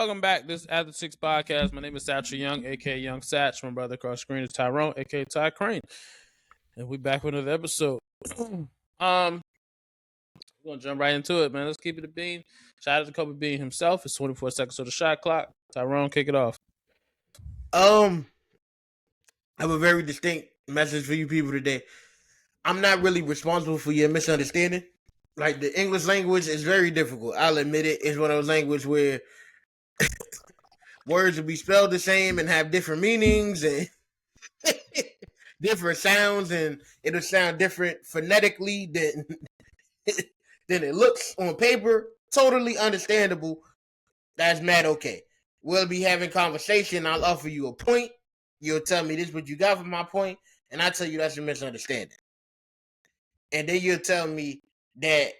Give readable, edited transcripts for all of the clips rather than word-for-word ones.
welcome back. This is After6thPodcast. My name is Satchel Young, aka Young Satch. My brother across the screen is Tyrone, aka Ty Crane, and we back with another episode. We're gonna jump right into it, man. Let's keep it a bean. Shout out to Kobe Bean himself. It's 24 seconds of the shot clock. Tyrone, kick it off. I have a very distinct message for you people today. I'm not really responsible for your misunderstanding. Like, the English language is very difficult. I'll admit it. It's one of those languages where words will be spelled the same and have different meanings and different sounds, and it'll sound different phonetically than it looks on paper. Totally understandable. That's mad okay. We'll be having conversation. I'll offer you a point. You'll tell me this is what you got for my point, and I tell you that's a misunderstanding. And then you'll tell me that,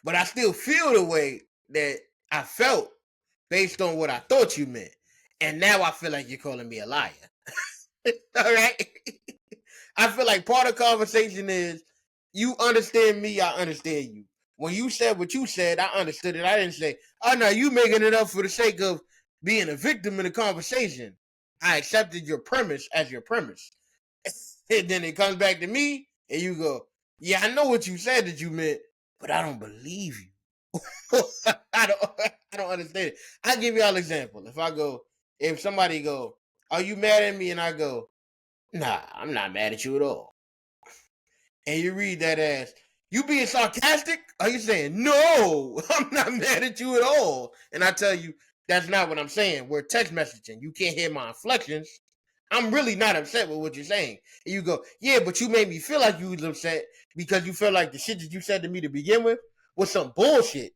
but I still feel the way that I felt based on what I thought you meant. And now I feel like you're calling me a liar. All right? I feel like part of the conversation is you understand me, I understand you. When you said what you said, I understood it. I didn't say, oh, no, you making it up for the sake of being a victim in the conversation. I accepted your premise as your premise. And then it comes back to me, and you go, yeah, I know what you said that you meant, but I don't believe you. I don't understand it. I'll give y'all an example. If somebody go, are you mad at me? And I go, nah, I'm not mad at you at all. And you read that as, you being sarcastic? Are you saying, no, I'm not mad at you at all? And I tell you, that's not what I'm saying. We're text messaging. You can't hear my inflections. I'm really not upset with what you're saying. And you go, yeah, but you made me feel like you was upset because you felt like the shit that you said to me to begin with was some bullshit.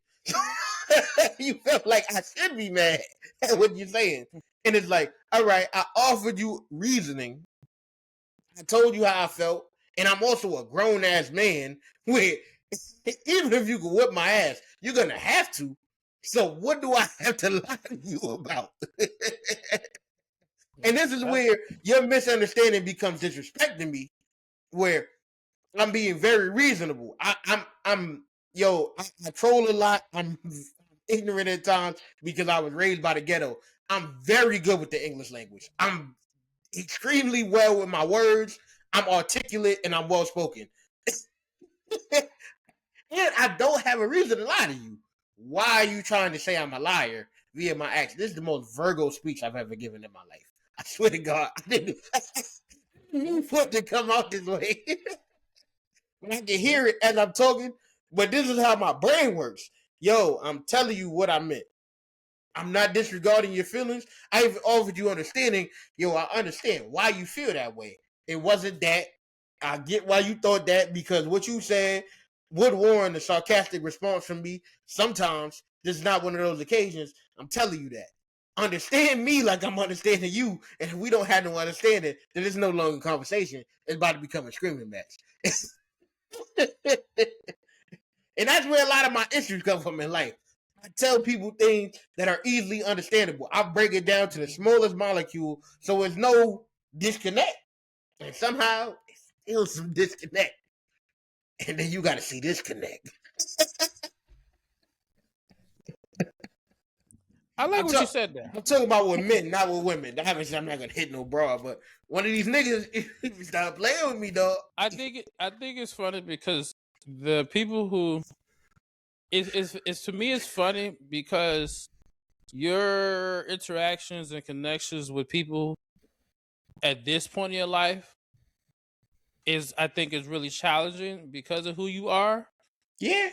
You felt like I should be mad at what you're saying. And it's like, all right, I offered you reasoning. I told you how I felt. And I'm also a grown-ass man where even if you can whip my ass, you're going to have to. So what do I have to lie to you about? And this is where your misunderstanding becomes disrespecting me, where I'm being very reasonable. I troll a lot. I'm ignorant at times because I was raised by the ghetto. I'm very good with the English language. I'm extremely well with my words. I'm articulate and I'm well spoken. And I don't have a reason to lie to you. Why are you trying to say I'm a liar via my action? This is the most Virgo speech I've ever given in my life. I swear to God, I didn't want to come out this way. But I can hear it as I'm talking. But this is how my brain works. Yo, I'm telling you what I meant. I'm not disregarding your feelings. I even offered you understanding. Yo, I understand why you feel that way. It wasn't that. I get why you thought that, because what you said would warrant a sarcastic response from me. Sometimes this is not one of those occasions. I'm telling you that. Understand me like I'm understanding you, and if we don't have no understanding, then it's no longer a conversation. It's about to become a screaming match. And that's where a lot of my issues come from in life. I tell people things that are easily understandable. I break it down to the smallest molecule so there's no disconnect. And somehow, it's still some disconnect. And then you got to see disconnect. I like what you said there. I'm talking about with men, not with women. I'm not gonna hit no bra, but one of these niggas stop playing with me, dog. I think it's funny because the people who it's to me it's funny because your interactions and connections with people at this point in your life is really challenging because of who you are. Yeah.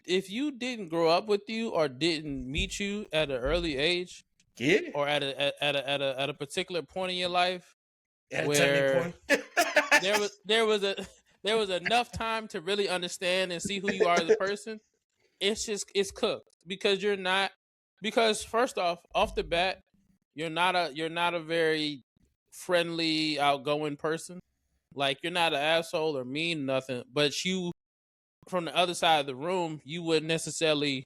If you didn't grow up with you or didn't meet you at an early age, yeah, or at a particular point in your life, at where there was enough time to really understand and see who you are as a person, it's cooked because first off the bat, you're not a very friendly, outgoing person. Like, you're not an asshole or mean nothing, but you, from the other side of the room, you wouldn't necessarily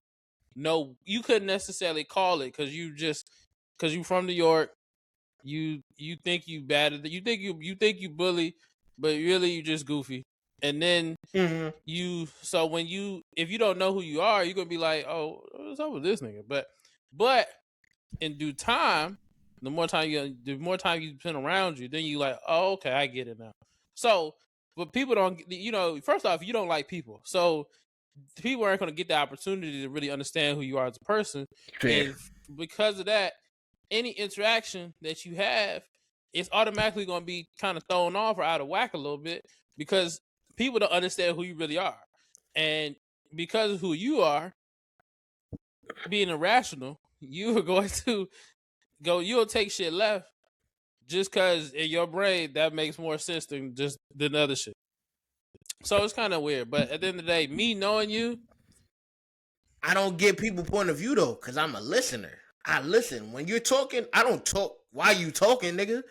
know. You couldn't necessarily call it because you from New York. You think you bad. You think you bully, but really you just goofy. and then Mhm. if you don't know who you are, you're gonna be like, oh, what's up with this nigga? But in due time, the more time you spend around you, then you like, oh, okay, I get it now. So, but people don't, first off, you don't like people, so people aren't going to get the opportunity to really understand who you are as a person, Fair. and because of that, any interaction that you have, it's automatically going to be kind of thrown off or out of whack a little bit because people don't understand who you really are, and because of who you are, being irrational, you are going to you'll take shit left just because in your brain that makes more sense than other shit. So it's kind of weird, but at the end of the day, me knowing you, I don't get people's point of view though, because I'm a listener. I listen. When you're talking, I don't talk while you talking, nigga.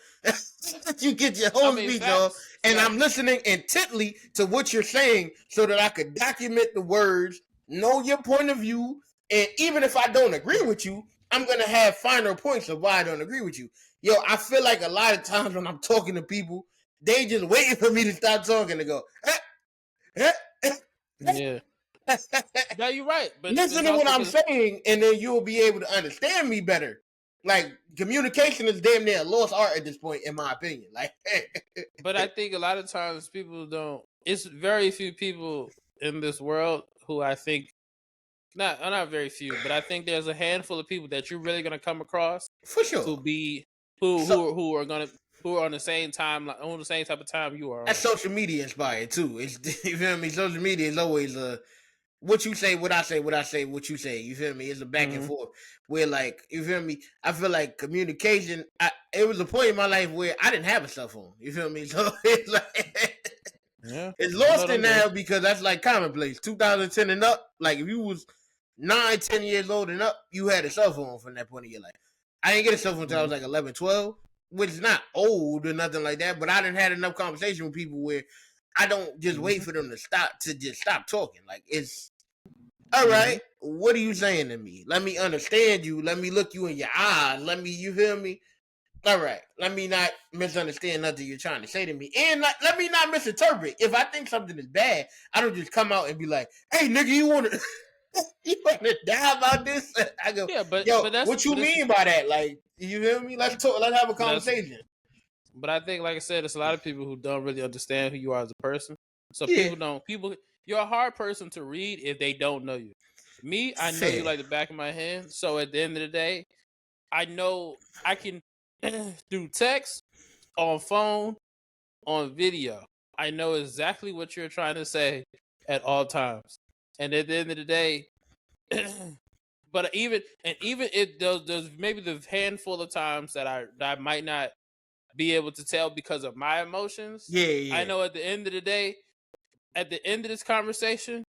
You get your whole speech off, and I'm listening intently to what you're saying so that I could document the words, know your point of view, and even if I don't agree with you, I'm gonna have finer points of why I don't agree with you. Yo, I feel like a lot of times when I'm talking to people, they just waiting for me to stop talking to go, yeah. No, you're right. But listen to what I'm saying, and then you'll be able to understand me better. Like, communication is damn near a lost art at this point, in my opinion. Like, but I think a lot of times people don't. It's very few people in this world who I think not very few, but I think there's a handful of people that you're really gonna come across for sure who are on the same time, on the same type of time you are. That's social media inspired too. It's, you feel me? Social media is always what you say, what I say, what I say, what you say. You feel me? It's a back and forth. Where, like, you feel me? I feel like communication. It was a point in my life where I didn't have a cell phone. You feel me? So it's like, it's lost it now because that's like commonplace. 2010 and up. Like, if you was 9, 10 years old and up, you had a cell phone from that point of your life. I didn't get a cell phone until I was like 11, 12, which is not old or nothing like that. But I didn't had enough conversation with people where I don't just wait for them to stop talking. Like, it's all right. What are you saying to me? Let me understand you. Let me look you in your eyes. You feel me? All right. Let me not misunderstand nothing you're trying to say to me. And let me not misinterpret. If I think something is bad, I don't just come out and be like, hey, nigga, you want to die about this? I go, yeah, but what you mean by that? Like, you feel me? Let's talk. Let's have a conversation. But I think, like I said, it's a lot of people who don't really understand who you are as a person. So you're a hard person to read if they don't know you. Me, I know you like the back of my hand. So at the end of the day, I know I can, through text, on phone, on video, I know exactly what you're trying to say at all times. And at the end of the day, but even if there's maybe the handful of times that I might not be able to tell because of my emotions. Yeah. I know at the end of the day, at the end of this conversation,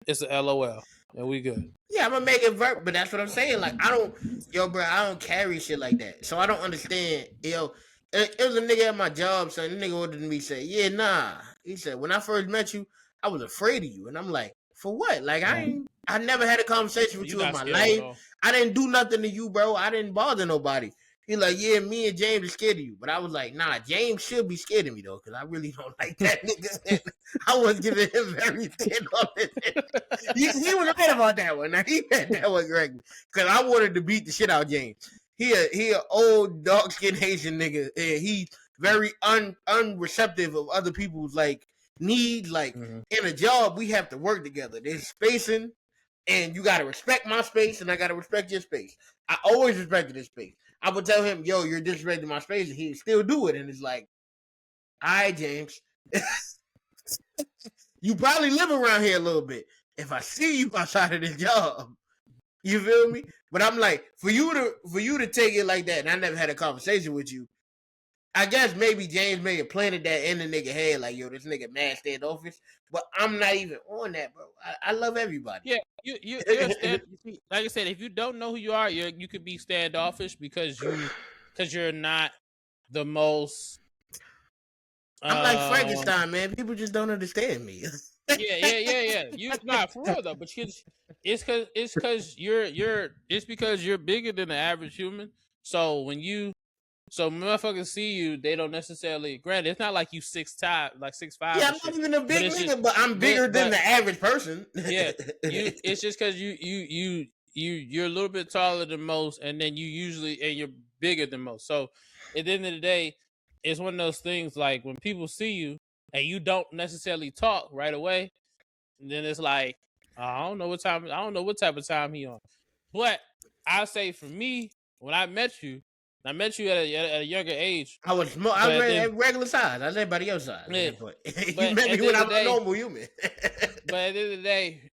it's a LOL. And we good. Yeah, I'm gonna make it but that's what I'm saying. Like, I don't carry shit like that. So I don't understand. Yo, it was a nigga at my job, son. The nigga ordered me, say, yeah, nah. He said, when I first met you, I was afraid of you. And I'm like, for what? Like, I never had a conversation with you in my life. I didn't do nothing to you, bro. I didn't bother nobody. He like, yeah, me and James are scared of you. But I was like, nah, James should be scared of me, though, because I really don't like that nigga. I was giving him everything on it. He was right about that one. Now, he had that one correct. Because I wanted to beat the shit out of James. He an old, dark-skinned Haitian nigga. And he very unreceptive of other people's, like, needs. Like, in a job, we have to work together. There's spacing, and you got to respect my space, and I got to respect your space. I always respected his space. I would tell him, yo, you're disrespecting my space, and he'd still do it. And it's like, all right, James. You probably live around here a little bit. If I see you outside of this job, you feel me? But I'm like, for you to take it like that, and I never had a conversation with you, I guess maybe James may have planted that in the nigga head, like, yo, this nigga mad standoffish. But I'm not even on that, bro. I love everybody. Yeah, you're like I said, if you don't know who you are, you could be standoffish because you're not the most. I'm like Frankenstein, man. People just don't understand me. Yeah. You not for real though, but it's because you're bigger than the average human. So when you So motherfuckers see you, they don't necessarily. Granted, it's not like you 6'5", like 6'5". Yeah, I'm not even a big nigga, but I'm bigger than the average person. Yeah, it's just because you're a little bit taller than most, and then you're bigger than most. So at the end of the day, it's one of those things like when people see you and you don't necessarily talk right away, then it's like I don't know what type of time he on. But I'll say for me, when I met you at a younger age. I was regular size. I was everybody else's size. Yeah, You met me when I was a normal human. But at the end of the day,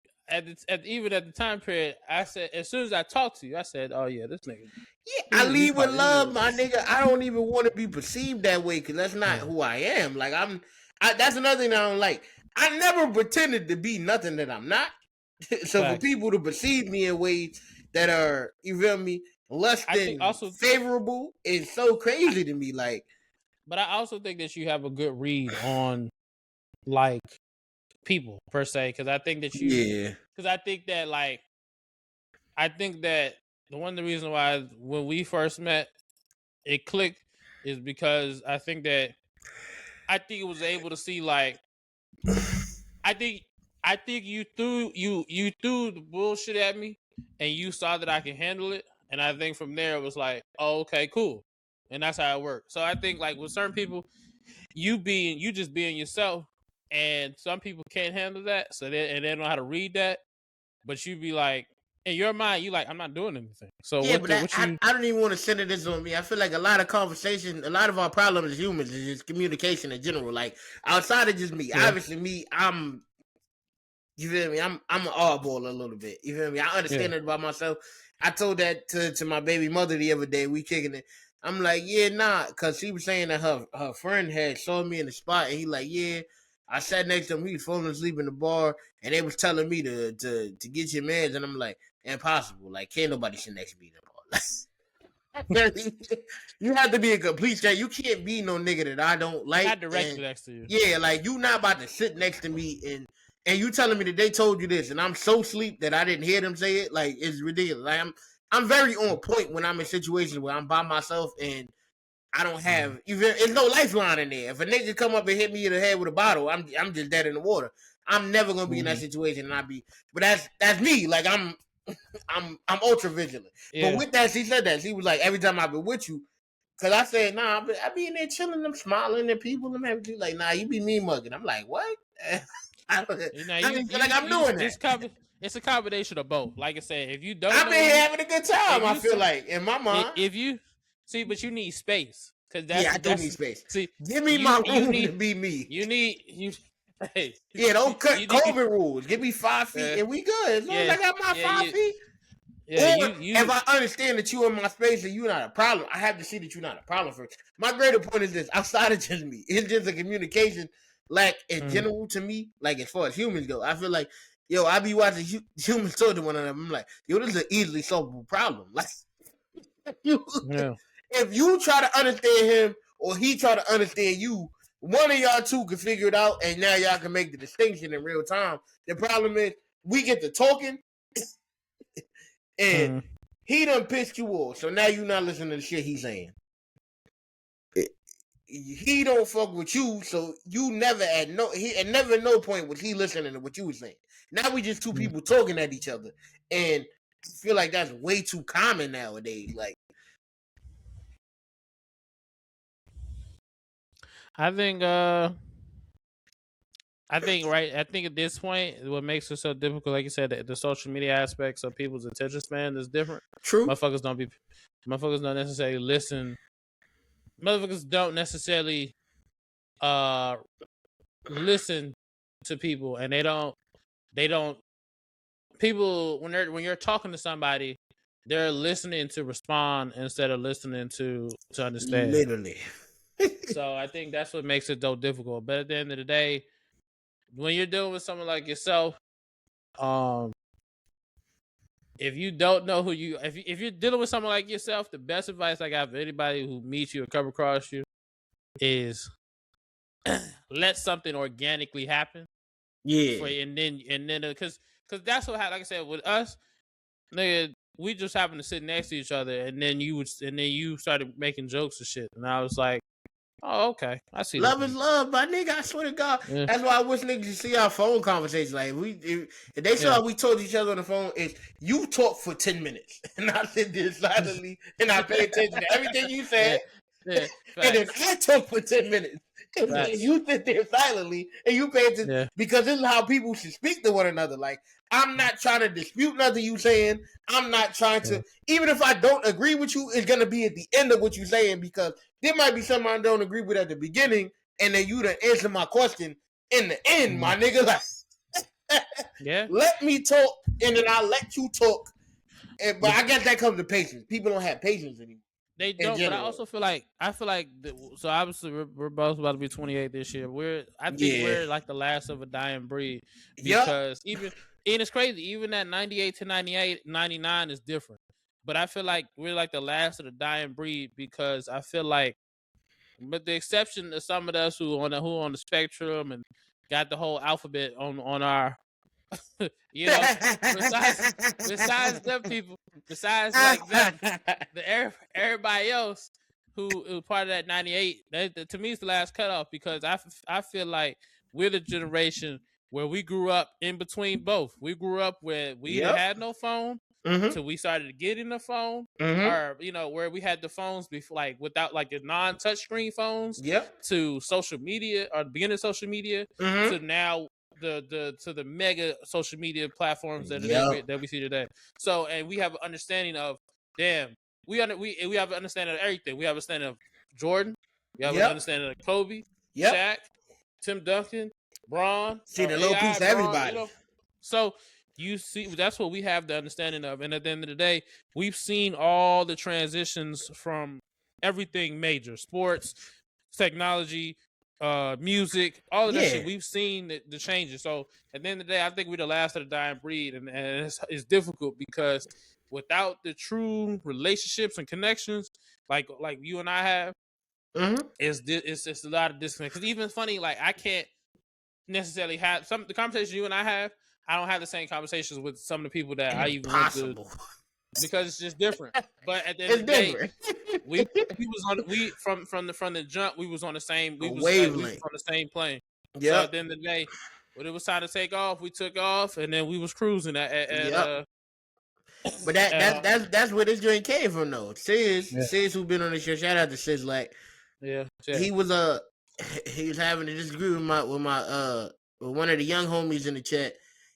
even at the time period, I said, as soon as I talked to you, I said, "Oh yeah, this nigga." Yeah, I lead with love, my nigga. I don't even want to be perceived that way because that's not who I am. Like that's another thing I don't like. I never pretended to be nothing that I'm not. So for people to perceive me in ways that are, you feel me, less than favorable is so crazy to me. Like, but I also think that you have a good read on like people per se, because I think that I think that the one of the reasons why when we first met it clicked is because I think it was able to see like I think you threw the bullshit at me and you saw that I can handle it, and I think from there it was like, oh, okay, cool, and that's how it worked. So I think like with certain people, you just being yourself, and some people can't handle that, so they don't know how to read that. But you be like, in your mind, you like, I'm not doing anything. So yeah, I don't even want to center this on me. I feel like a lot of conversation, a lot of our problems as humans is just communication in general. Like outside of just me, obviously me, you feel me? I'm an oddball a little bit. You feel me? I understand it about myself. I told that to my baby mother the other day. We kicking it. I'm like, yeah, nah, because she was saying that her friend had saw me in the spot, and he like, yeah. I sat next to him. He was falling asleep in the bar, and they was telling me to get your mans, and I'm like, impossible. Like, can't nobody sit next to me in the bar. You have to be a complete stranger. You can't be no nigga that I don't like. Not directly next to you. Yeah, like you not about to sit next to me and you telling me that they told you this, and I'm so asleep that I didn't hear them say it. Like it's ridiculous. Like I'm very on point when I'm in situations where I'm by myself and I don't have even. There's no lifeline in there. If a nigga come up and hit me in the head with a bottle, I'm just dead in the water. I'm never gonna be in that situation, and I be. But that's me. Like I'm ultra vigilant. Yeah. But with that, she said that she was like, every time I've been with you, because I said, nah, I be in there chilling, them smiling at people, and everything. Like, nah, you be mean mugging. I'm like, what? I don't feel like I'm doing that. It's a combination of both. Like I said, if you don't, I've been having a good time. I feel like in my mind. If you see, but you need space because I do need space. See, give me my room to be me. Hey, don't cut COVID rules. Give me 5 feet and we good. As long as I got my 5 feet. Yeah, or if I understand that you in my space and you're not a problem, I have to see that you're not a problem first. My greater point is this: outside of just me, it's just a communication lack in general to me. Like as far as humans go, I feel like, I be watching humans talk to one another. I'm like, this is an easily solvable problem. Like, if you try to understand him or he try to understand you, one of y'all two can figure it out, and now y'all can make the distinction in real time. The problem is we get to talking. And he done pissed you off, so now you not listening to the shit he's saying. He don't fuck with you, so you never at no point was he listening to what you was saying. Now we just two people talking at each other, and I feel like that's way too common nowadays. Like, I think at this point, what makes it so difficult, like you said, the social media aspects of people's attention span is different. True. Motherfuckers don't necessarily listen. Motherfuckers don't necessarily listen to people, and they don't people when you're talking to somebody, they're listening to respond instead of listening to understand. Literally. So I think that's what makes it so difficult. But at the end of the day, when you're dealing with someone like yourself, if you don't know if you're dealing with someone like yourself, the best advice I got for anybody who meets you or come across you is let something organically happen. Yeah. And then because that's what, like I said, with us, nigga, we just happened to sit next to each other, and then you started making jokes and shit, and I was like, oh, okay, I see Love this. is love, my nigga. I swear to God. Yeah. That's why I wish niggas see our phone conversation. Like if they saw we told each other on the phone, is you talk for 10 minutes, and I sit there silently, and I pay attention to everything you said, Yeah. and then I talk for 10 minutes. And then you sit there silently and you pay attention because this is how people should speak to one another. Like, I'm not trying to dispute nothing you saying. I'm not trying to, even if I don't agree with you, it's gonna be at the end of what you saying because there might be something I don't agree with at the beginning, and then you done answer my question in the end, my nigga. Like, let me talk, and then I'll let you talk. But I guess that comes to patience. People don't have patience anymore. They don't, but I also feel like so obviously we're both about to be 28 this year. I think we're like the last of a dying breed because and it's crazy. Even that 98 to 99 is different, but I feel like we're like the last of the dying breed because I feel like, with the exception of some of us who on the spectrum and got the whole alphabet on our. You know, besides them people, besides like them, everybody else who part of that 98, to me, it's the last cutoff because I feel like we're the generation where we grew up in between both. We grew up where we had no phone until we started getting the phone, or where we had the phones before, like without like the non-touchscreen phones, to social media or the beginning of social media, to now. The mega social media platforms that we see today. So, and we have an understanding of we have an understanding of everything. We have an understanding of Jordan. We have an understanding of Kobe, Shaq, Tim Duncan, Braun. See the little piece of everybody. So you see, that's what we have the understanding of. And at the end of the day, we've seen all the transitions from everything major: sports, technology, music, all of that shit. We've seen the changes. So at the end of the day, I think we're the last of the dying breed, and it's difficult because without the true relationships and connections like you and I have, it's a lot of disconnect. Because even funny, like I can't necessarily have the conversations you and I have. I don't have the same conversations with some of the people that I even went to. Because it's just different. But at the end of the day, we from the jump, we was on the same we was on the same plane. So at the end of the day, when it was time to take off, we took off, and then we was cruising but that's where this joint came from though. Sis who's been on the show, shout out to Sis, like he was having a disagreement with one of the young homies in the chat.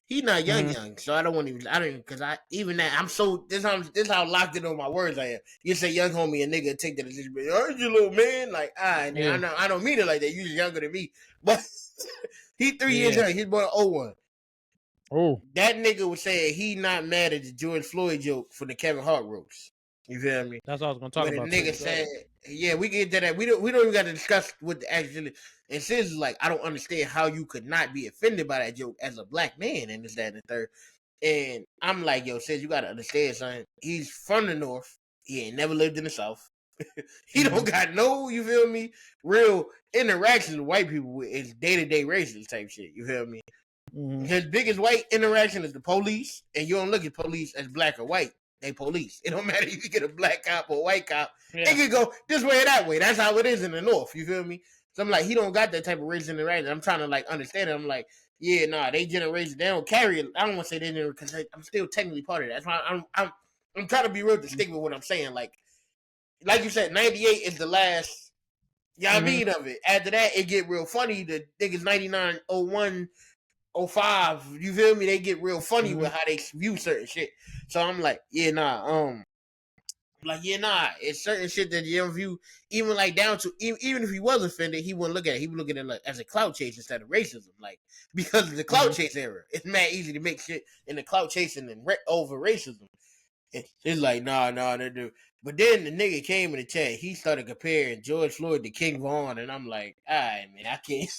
He's not young, so I don't because this how locked in on my words I am. You say young homie, a nigga take that as just, aren't you little man? Like, I don't mean it like that. You just younger than me. But he 3 years young. He's born in 01. Oh. That nigga was saying he not mad at the George Floyd joke for the Kevin Hart roast. You feel me? That's what I was gonna talk about. The nigga said, we get to that. We don't even got to discuss what the actually. And Sis is like, I don't understand how you could not be offended by that joke as a black man and this, that, and the third. And I'm like, yo, Sis, you got to understand, son. He's from the North. He ain't never lived in the South. He don't got no, you feel me, real interactions with white people with his day-to-day racist type shit. You feel me? His biggest white interaction is the police, and you don't look at police as black or white. They police. It don't matter if you get a black cop or a white cop. It can go this way or that way. That's how it is in the North. You feel me? So I'm like, he don't got that type of race interaction. I'm trying to like understand it. I'm like, they generation, they don't carry it. I don't want to say they never, because I'm still technically part of that. That's why I'm trying to be real distinct with what I'm saying. Like you said, 98 is the last. I mean of it. After that, it get real funny. The niggas 99, 01, 05, you feel me? They get real funny with how they view certain shit. So I'm like, it's certain shit that you don't view, even like down to, even if he was offended, he wouldn't look at it. He would look at it like, as a clout chase instead of racism. Like, because of the clout chase era, it's mad easy to make shit in the clout chasing and over racism. It's like, nah, they do. But then the nigga came in the chat, he started comparing George Floyd to King Von, and I'm like, all right, man, I can't.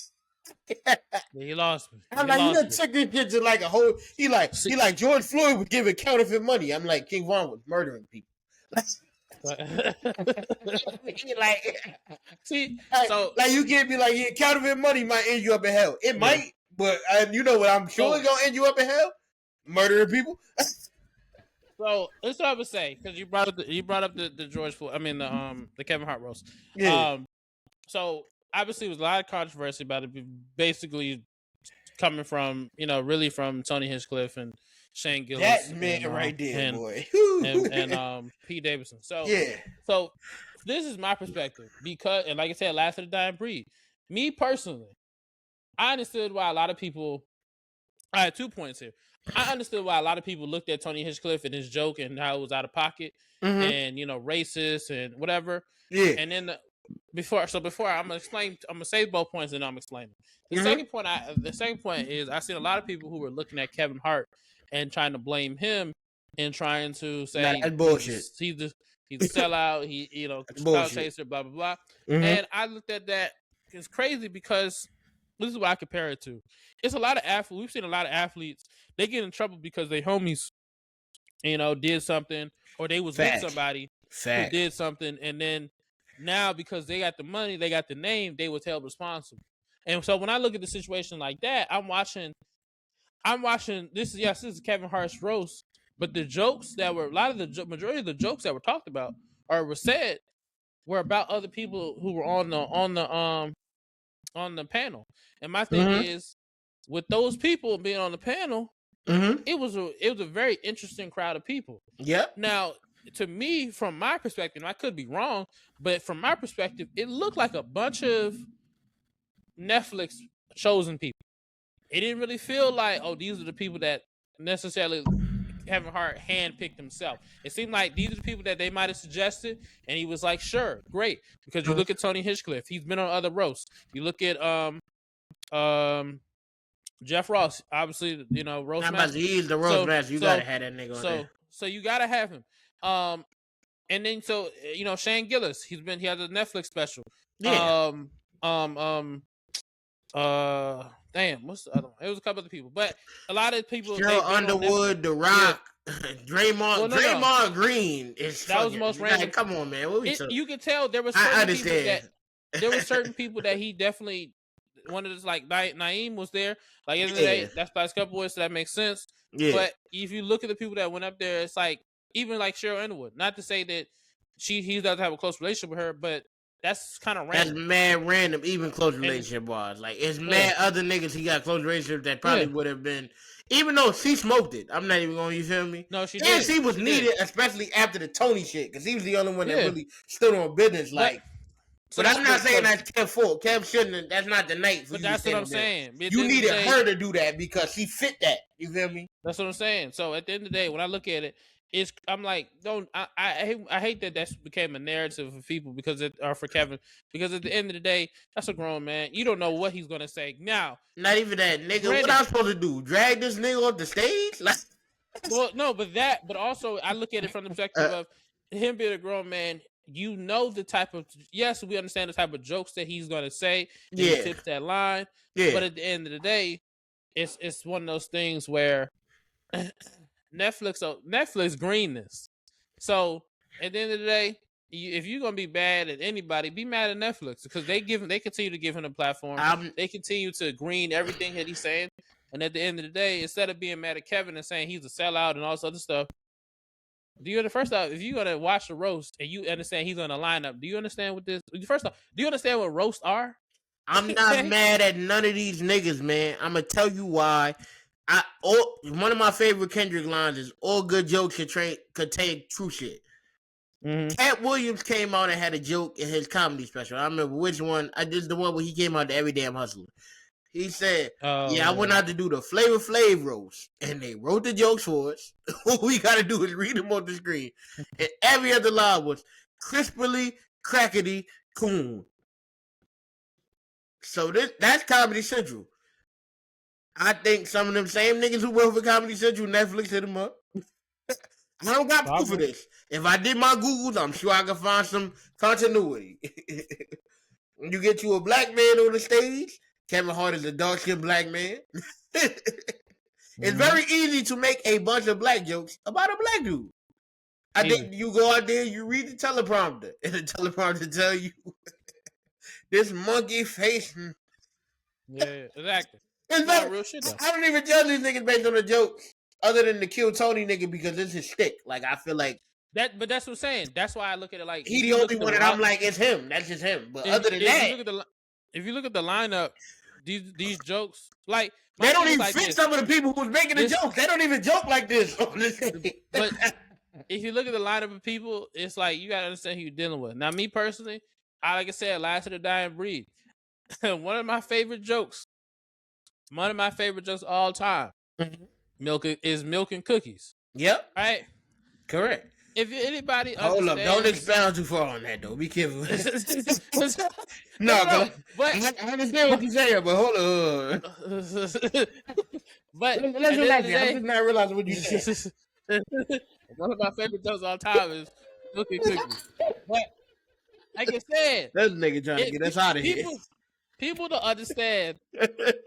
He lost me. I'm like, you done took this shit to like a whole. He like George Floyd was giving counterfeit money. I'm like, King Von was murdering people. He like, see, so like you can't be like, counterfeit money might end you up in hell. It might, but you know what? I'm sure it's gonna end you up in hell, murdering people. So that's what I would say because you brought up the George Floyd. I mean the Kevin Hart roast. Yeah. So obviously, there was a lot of controversy about it. Basically, coming from really from Tony Hinchcliffe and Shane Gillis, That man right there, boy. and Pete Davidson. So yeah. So this is my perspective because, and like I said, last of the dying breed. Me personally, I understood why a lot of people. I had 2 points here. I understood why a lot of people looked at Tony Hinchcliffe and his joke and how it was out of pocket and racist and whatever. Yeah. And then before I'm gonna explain. I'm gonna say both points and I'm explaining. The second point is I seen a lot of people who were looking at Kevin Hart and trying to blame him and trying to say that's bullshit. He's a sellout. He clout chaser. Blah blah blah. And I looked at that. It's crazy because this is what I compare it to. It's a lot of athletes. We've seen a lot of athletes. They get in trouble because they homies, did something or they was with somebody who did something, and then now because they got the money, they got the name, they was held responsible. And so when I look at the situation like that, I'm watching this is Kevin Hart's roast, but the jokes that were majority of the jokes that were talked about or were said were about other people who were on the panel. And my thing is, with those people being on the panel, it was a very interesting crowd of people. Yep. Now, to me, from my perspective, I could be wrong, but from my perspective, it looked like a bunch of Netflix chosen people. It didn't really feel like, oh, these are the people that necessarily Kevin Hart handpicked himself. It seemed like these are the people that they might have suggested, and he was like, sure, great. Because you look at Tony Hinchcliffe, he's been on other roasts. You look at Jeff Ross, obviously, roast master. He's the roast master. You gotta have that nigga on there. So you gotta have him. And then Shane Gillis, he has a Netflix special. Yeah. Damn, what's the other one? It was a couple other people, but a lot of people. Cheryl Underwood, The Rock, Draymond Green is. That was the most random. Like, come on, man. What we talking? You could tell there was. There were certain people that he definitely wanted to, like Naeem was there. Like at the end of the day, that's Spice Couple Boys, so that makes sense. Yeah. But if you look at the people that went up there, it's like even like Cheryl Underwood. Not to say that he doesn't have a close relationship with her, but that's kind of random. That's mad random, even close relationship wise. Like it's mad other niggas he got close relationship that probably would have been, even though she smoked it. I'm not even going. You feel me? No, she did. And she was needed, especially after the Tony shit, because he was the only one that really stood on business. Like. But I'm not saying that's Kev's fault. Kev shouldn't. That's not the night for you. But that's what I'm saying. You needed her to do that because she fit that. You feel me? That's what I'm saying. So at the end of the day, when I look at it, I'm like, I hate that became a narrative for people or for Kevin, because at the end of the day, that's a grown man. You don't know what he's gonna say now. Not even that, nigga. What I'm supposed to do? Drag this nigga off the stage? Like, well, no, but also I look at it from the perspective of him being a grown man. You know the type of we understand the type of jokes that he's gonna say. He tips that line. Yeah. But at the end of the day, it's one of those things where Netflix greenness. So at the end of the day, if you're gonna be bad at anybody, be mad at Netflix because they continue to give him a platform. They continue to green everything that he's saying. And at the end of the day, instead of being mad at Kevin and saying he's a sellout and all this other stuff, first off, if you're gonna watch the roast and you understand he's on the lineup, do you understand what this? First off, do you understand what roasts are? I'm not mad at none of these niggas, man. I'm gonna tell you why. One of my favorite Kendrick lines is "All good jokes contain true shit." Cat Williams came out and had a joke in his comedy special. I remember which one. I did the one where he came out to Every Damn Hustler. He said, I went out to do the Flavor Flav roast, and they wrote the jokes for us. All we got to do is read them on the screen. And every other line was crispily, crackety, coon. So that's Comedy Central. I think some of them same niggas who work for Comedy Central, Netflix hit them up. I don't got proof of this. If I did my Googles, I'm sure I could find some continuity. When you get you a black man on the stage, Kevin Hart is a dark-skinned black man. It's very easy to make a bunch of black jokes about a black dude. I think you go out there, you read the teleprompter, and the teleprompter tell you this monkey face. Yeah, exactly. It's not real shit, though. I don't even judge these niggas based on the jokes. other than the Kill Tony nigga because it's his stick. Like I feel like but that's what I'm saying. That's why I look at it like he the only one that I'm like, it's him. That's just him. But other than if that, you look at the lineup, these jokes like they don't even like fit this. some of the people who's making the jokes. They don't even joke like this. But if you look at the lineup of people, it's like you gotta understand who you're dealing with. Now, me personally, like I said, last of the dying breed. One of my favorite jokes all time, milk and cookies. Yep. Right. Correct. If anybody hold up, don't expound too far on that though. Be careful. No, but I understand what you're saying, but hold on. But let's relax. I'm just not realizing what you said. One of my favorite jokes all time is milk and cookies. But like I said, that nigga trying to get us out of here. People don't understand.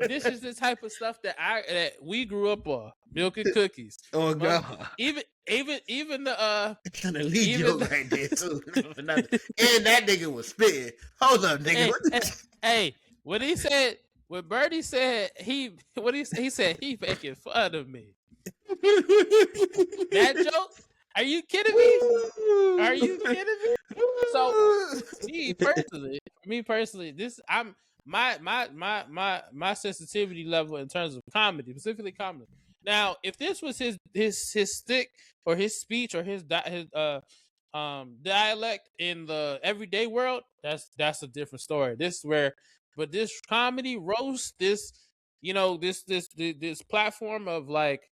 This is the type of stuff that we grew up on. Milk and cookies. Oh God. Even the it's an elite joke right there too. And that nigga was spitting. Hold up, nigga. Hey, when Birdie said he said he making fun of me. That joke? Are you kidding me? Are you kidding me? So me personally, this I'm my sensitivity level in terms of comedy, specifically comedy. Now, if this was his stick or his speech or his dialect in the everyday world, that's a different story. But this comedy roast, this platform of like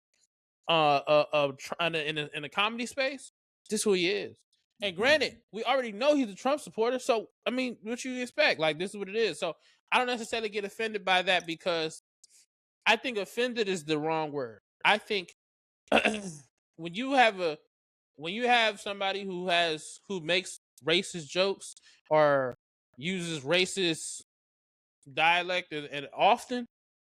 trying to in a comedy space, this is who he is. And granted, we already know he's a Trump supporter, so I mean, what you expect? Like, this is what it is. So I don't necessarily get offended by that because I think offended is the wrong word. I think when you have somebody who makes racist jokes or uses racist dialect and often,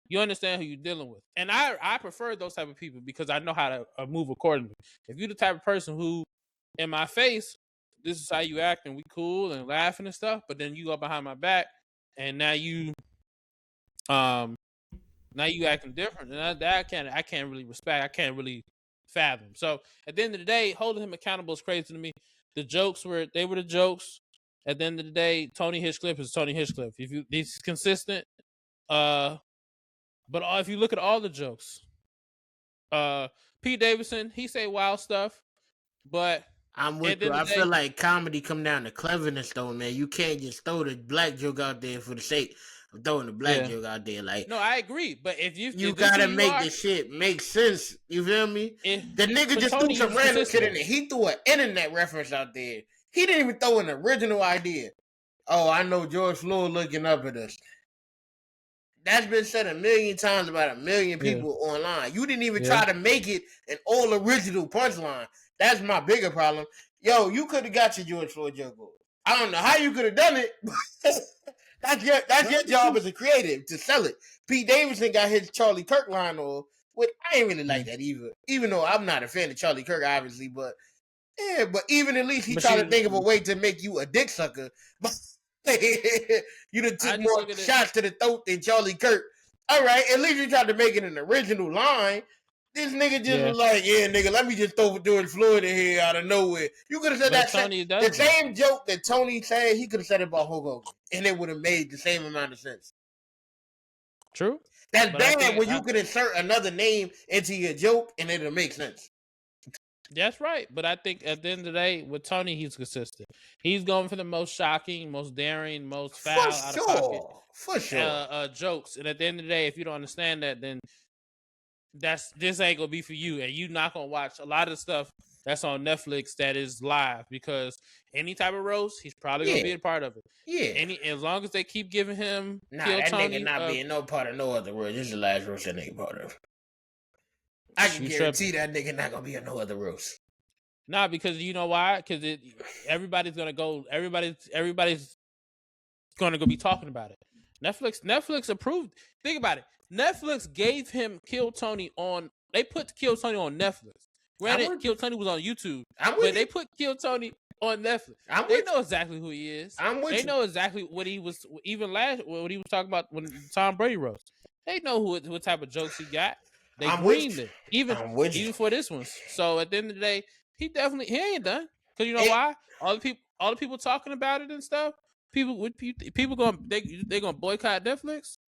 you understand who you're dealing with. And I prefer those type of people because I know how to move accordingly. If you're the type of person who, in my face, this is how you act and we cool and laughing and stuff, but then you go behind my back and now you acting different, and that I can't really respect. I can't really fathom. So at the end of the day, holding him accountable is crazy to me. The jokes were the jokes. At the end of the day, Tony Hinchcliffe is Tony Hinchcliffe. He's consistent. But if you look at all the jokes, Pete Davidson, he say wild stuff, but I'm with you. I feel like comedy come down to cleverness, though, man. You can't just throw the black joke out there for the sake of throwing the black joke out there. Like, no, I agree, but if you gotta make the shit make sense. You feel me? The nigga just threw some random shit in there. He threw an internet reference out there. He didn't even throw an original idea. Oh, I know George Floyd looking up at us. That's been said 1 million times about 1 million people online. You didn't even try to make it an all original punchline. That's my bigger problem. Yo, you could have got your George Floyd joke. I don't know how you could have done it. That's your job as a creative to sell it. Pete Davidson got his Charlie Kirk line on. Which I ain't really like that either. Even though I'm not a fan of Charlie Kirk, obviously, but even at least he tried to think of a way to make you a dick sucker. You done took more shots to the throat than Charlie Kirk. All right, at least you tried to make it an original line. This nigga just was like, yeah, nigga, let me just throw George Floyd in here out of nowhere. You could have said the same joke that Tony said, he could have said it about Hulk Hogan, and it would have made the same amount of sense. True. That's bad when you could insert another name into your joke, and it'll make sense. That's right, but I think at the end of the day, with Tony, he's consistent. He's going for the most shocking, most daring, most foul, out of pocket, for sure, jokes. And at the end of the day, if you don't understand that, then this ain't gonna be for you, and you're not gonna watch a lot of stuff that's on Netflix that is live because any type of roast, he's probably gonna be a part of it. Yeah, as long as they keep giving him, that Tony, nigga not being no part of no other roast. This is the last roast that nigga part of. I can guarantee that nigga not gonna be on no other roast. Nah, because you know why? Because everybody's gonna go. Everybody's gonna go be talking about it. Netflix approved. Think about it. Netflix gave him Kill Tony on. They put Kill Tony on Netflix. Granted, Kill Tony was on YouTube, but they put Kill Tony on Netflix. They know exactly who he is. They know exactly what he was. Even what he was talking about when Tom Brady roast. They know what type of jokes he got. They I'm with greened you. it, even I'm with you. for this one. So at the end of the day, he ain't done. Because you know It- why? All the people talking about it and stuff. People going they gonna boycott Netflix?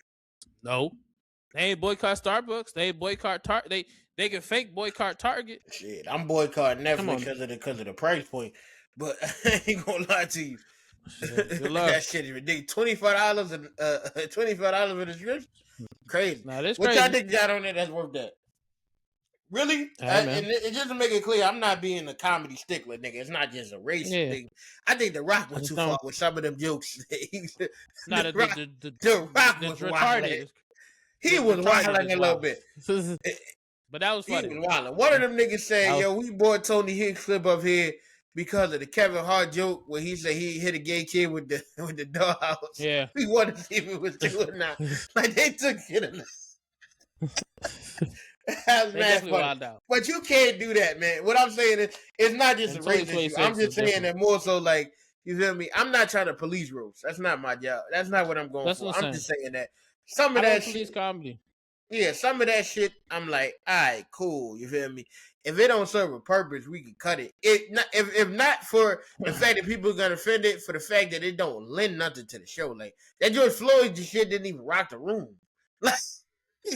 No, they ain't boycott Starbucks. They ain't boycott Target. They can fake boycott Target. Shit, I'm boycotting Come Netflix on, because of the price point. But I ain't gonna lie to you. shit, good luck. That shit is ridiculous. $25 and $25 for the subscription? Crazy. Now this What y'all crazy. think got on there that's worth that? Really? Hey, man. And just to make it clear, I'm not being a comedy stickler, nigga. It's not just a race Yeah. thing. I think The Rock I went just too don't- far with some of them jokes. Nah, The the Rock the was wild. retarded. He the was retarded wilding is a little wild. bit. But that was He funny. was wilding. One of them niggas said, yo, we bought Tony Hicks clip up here because of the Kevin Hart joke where he said he hit a gay kid with the dollhouse. Yeah. We wanted to see if it was true or not. Like they took it. That was They mad definitely funny. wild out. But you can't do that, man. What I'm saying is, it's not just And a race issue. I'm 2026 just is saying different. that more so like, you feel me? I'm not trying to police roast. That's not my job. That's not what I'm going That's for. what I'm I'm just saying that some I of that don't shit. police comedy. Yeah, some of that shit, I'm like, all right, cool. You feel me? If it don't serve a purpose, we can cut it. If not for the fact that people are gonna offend it, for the fact that it don't lend nothing to the show. Like that George Floyd shit didn't even rock the room. Like,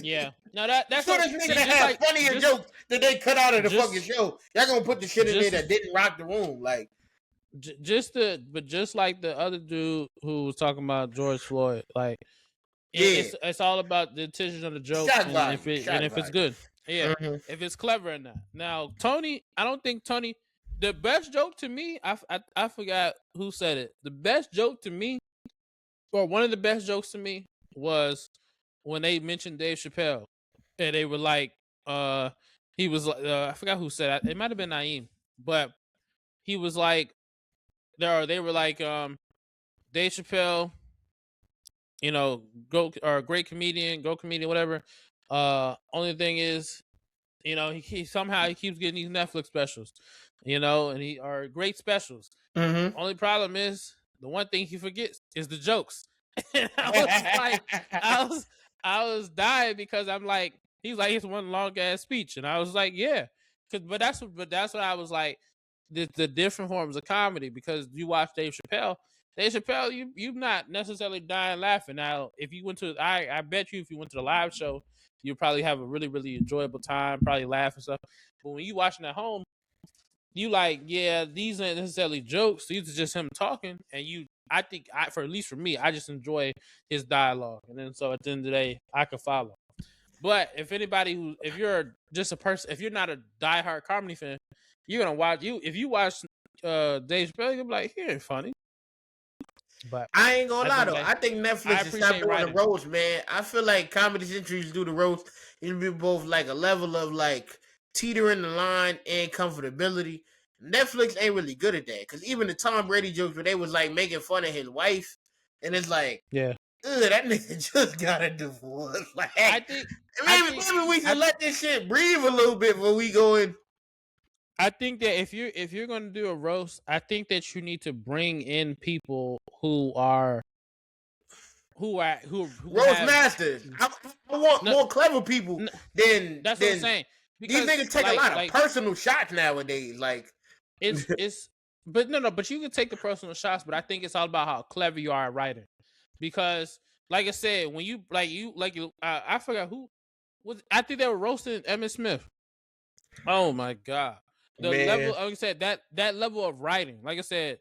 Yeah. No, that's so what this nigga that had funnier jokes that they cut out of the fucking show. Y'all gonna put the shit in there that didn't rock the room, like. Just like the other dude who was talking about George Floyd, like it's all about the intention of the joke and if it's good. Yeah, if it's clever or not. Now, Tony, I don't think Tony. The best joke to me, I forgot who said it. The best joke to me, or one of the best jokes to me, was when they mentioned Dave Chappelle, and they were like, he was like, I forgot who said it. It might have been Naeem, but he was like, they were like, Dave Chappelle, you know, great comedian, whatever. Only thing is, you know, he somehow he keeps getting these Netflix specials, you know, and he are great specials. Only problem is the one thing he forgets is the jokes. And I was like, I was dying because I'm like, he's like, it's one long ass speech, and I was like, yeah, but that's what I was like, the different forms of comedy, because you watch Dave Chappelle, you not necessarily dying laughing. Now, if you went to, I bet you if you went to the live show, you'll probably have a really, really enjoyable time, probably laugh and stuff. But when you watching at home, you like, yeah, these aren't necessarily jokes. These are just him talking, and I think, for at least for me, I just enjoy his dialogue, and then so at the end of the day, I can follow. But if you're just a person, if you're not a diehard comedy fan, you're gonna watch if you watch Dave Chappelle, you'll be like, he ain't funny. But I ain't gonna lie though, I think Netflix is stop doing the roast, man. I feel like Comedy Central do the roast. It'll be both like a level of like teetering the line and comfortability. Netflix ain't really good at that, because even the Tom Brady jokes where they was like making fun of his wife, and it's like, yeah, that nigga just got a divorce. Like, maybe we should let this shit breathe a little bit before we go in. I think that if you're going to do a roast, I think that you need to bring in people who roast masters. I want more clever people than. That's what I'm saying. Because these niggas take a lot of personal shots nowadays. Like but you can take the personal shots, but I think it's all about how clever you are at writing. Because, like I said, when you I forgot who was. I think they were roasting Emmitt Smith. Oh my god. The level, like I said, that level of writing, like I said,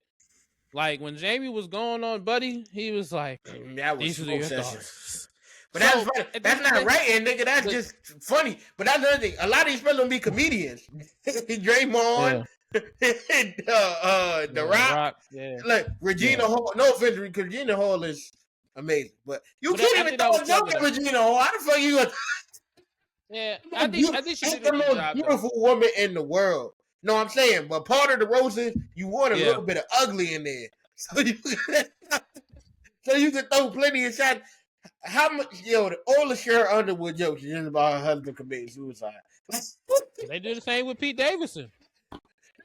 like when Jamie was going on Buddy, he was like, that was smoke sessions. But that's funny. That's not writing, nigga. That's just funny. But that's another thing. A lot of these people don't be comedians. Draymond, The Rock, like Regina Hall. No offense, Regina Hall is amazing, but you can't even throw a joke at Regina Hall. How the fuck you? Yeah, I think she did a good job. Beautiful woman in the world. No, I'm saying, but part of the roast is you want a little bit of ugly in there, so you can throw plenty of shots. How much, all the Cher Underwood jokes is just about her husband committing suicide. They do the same with Pete Davidson.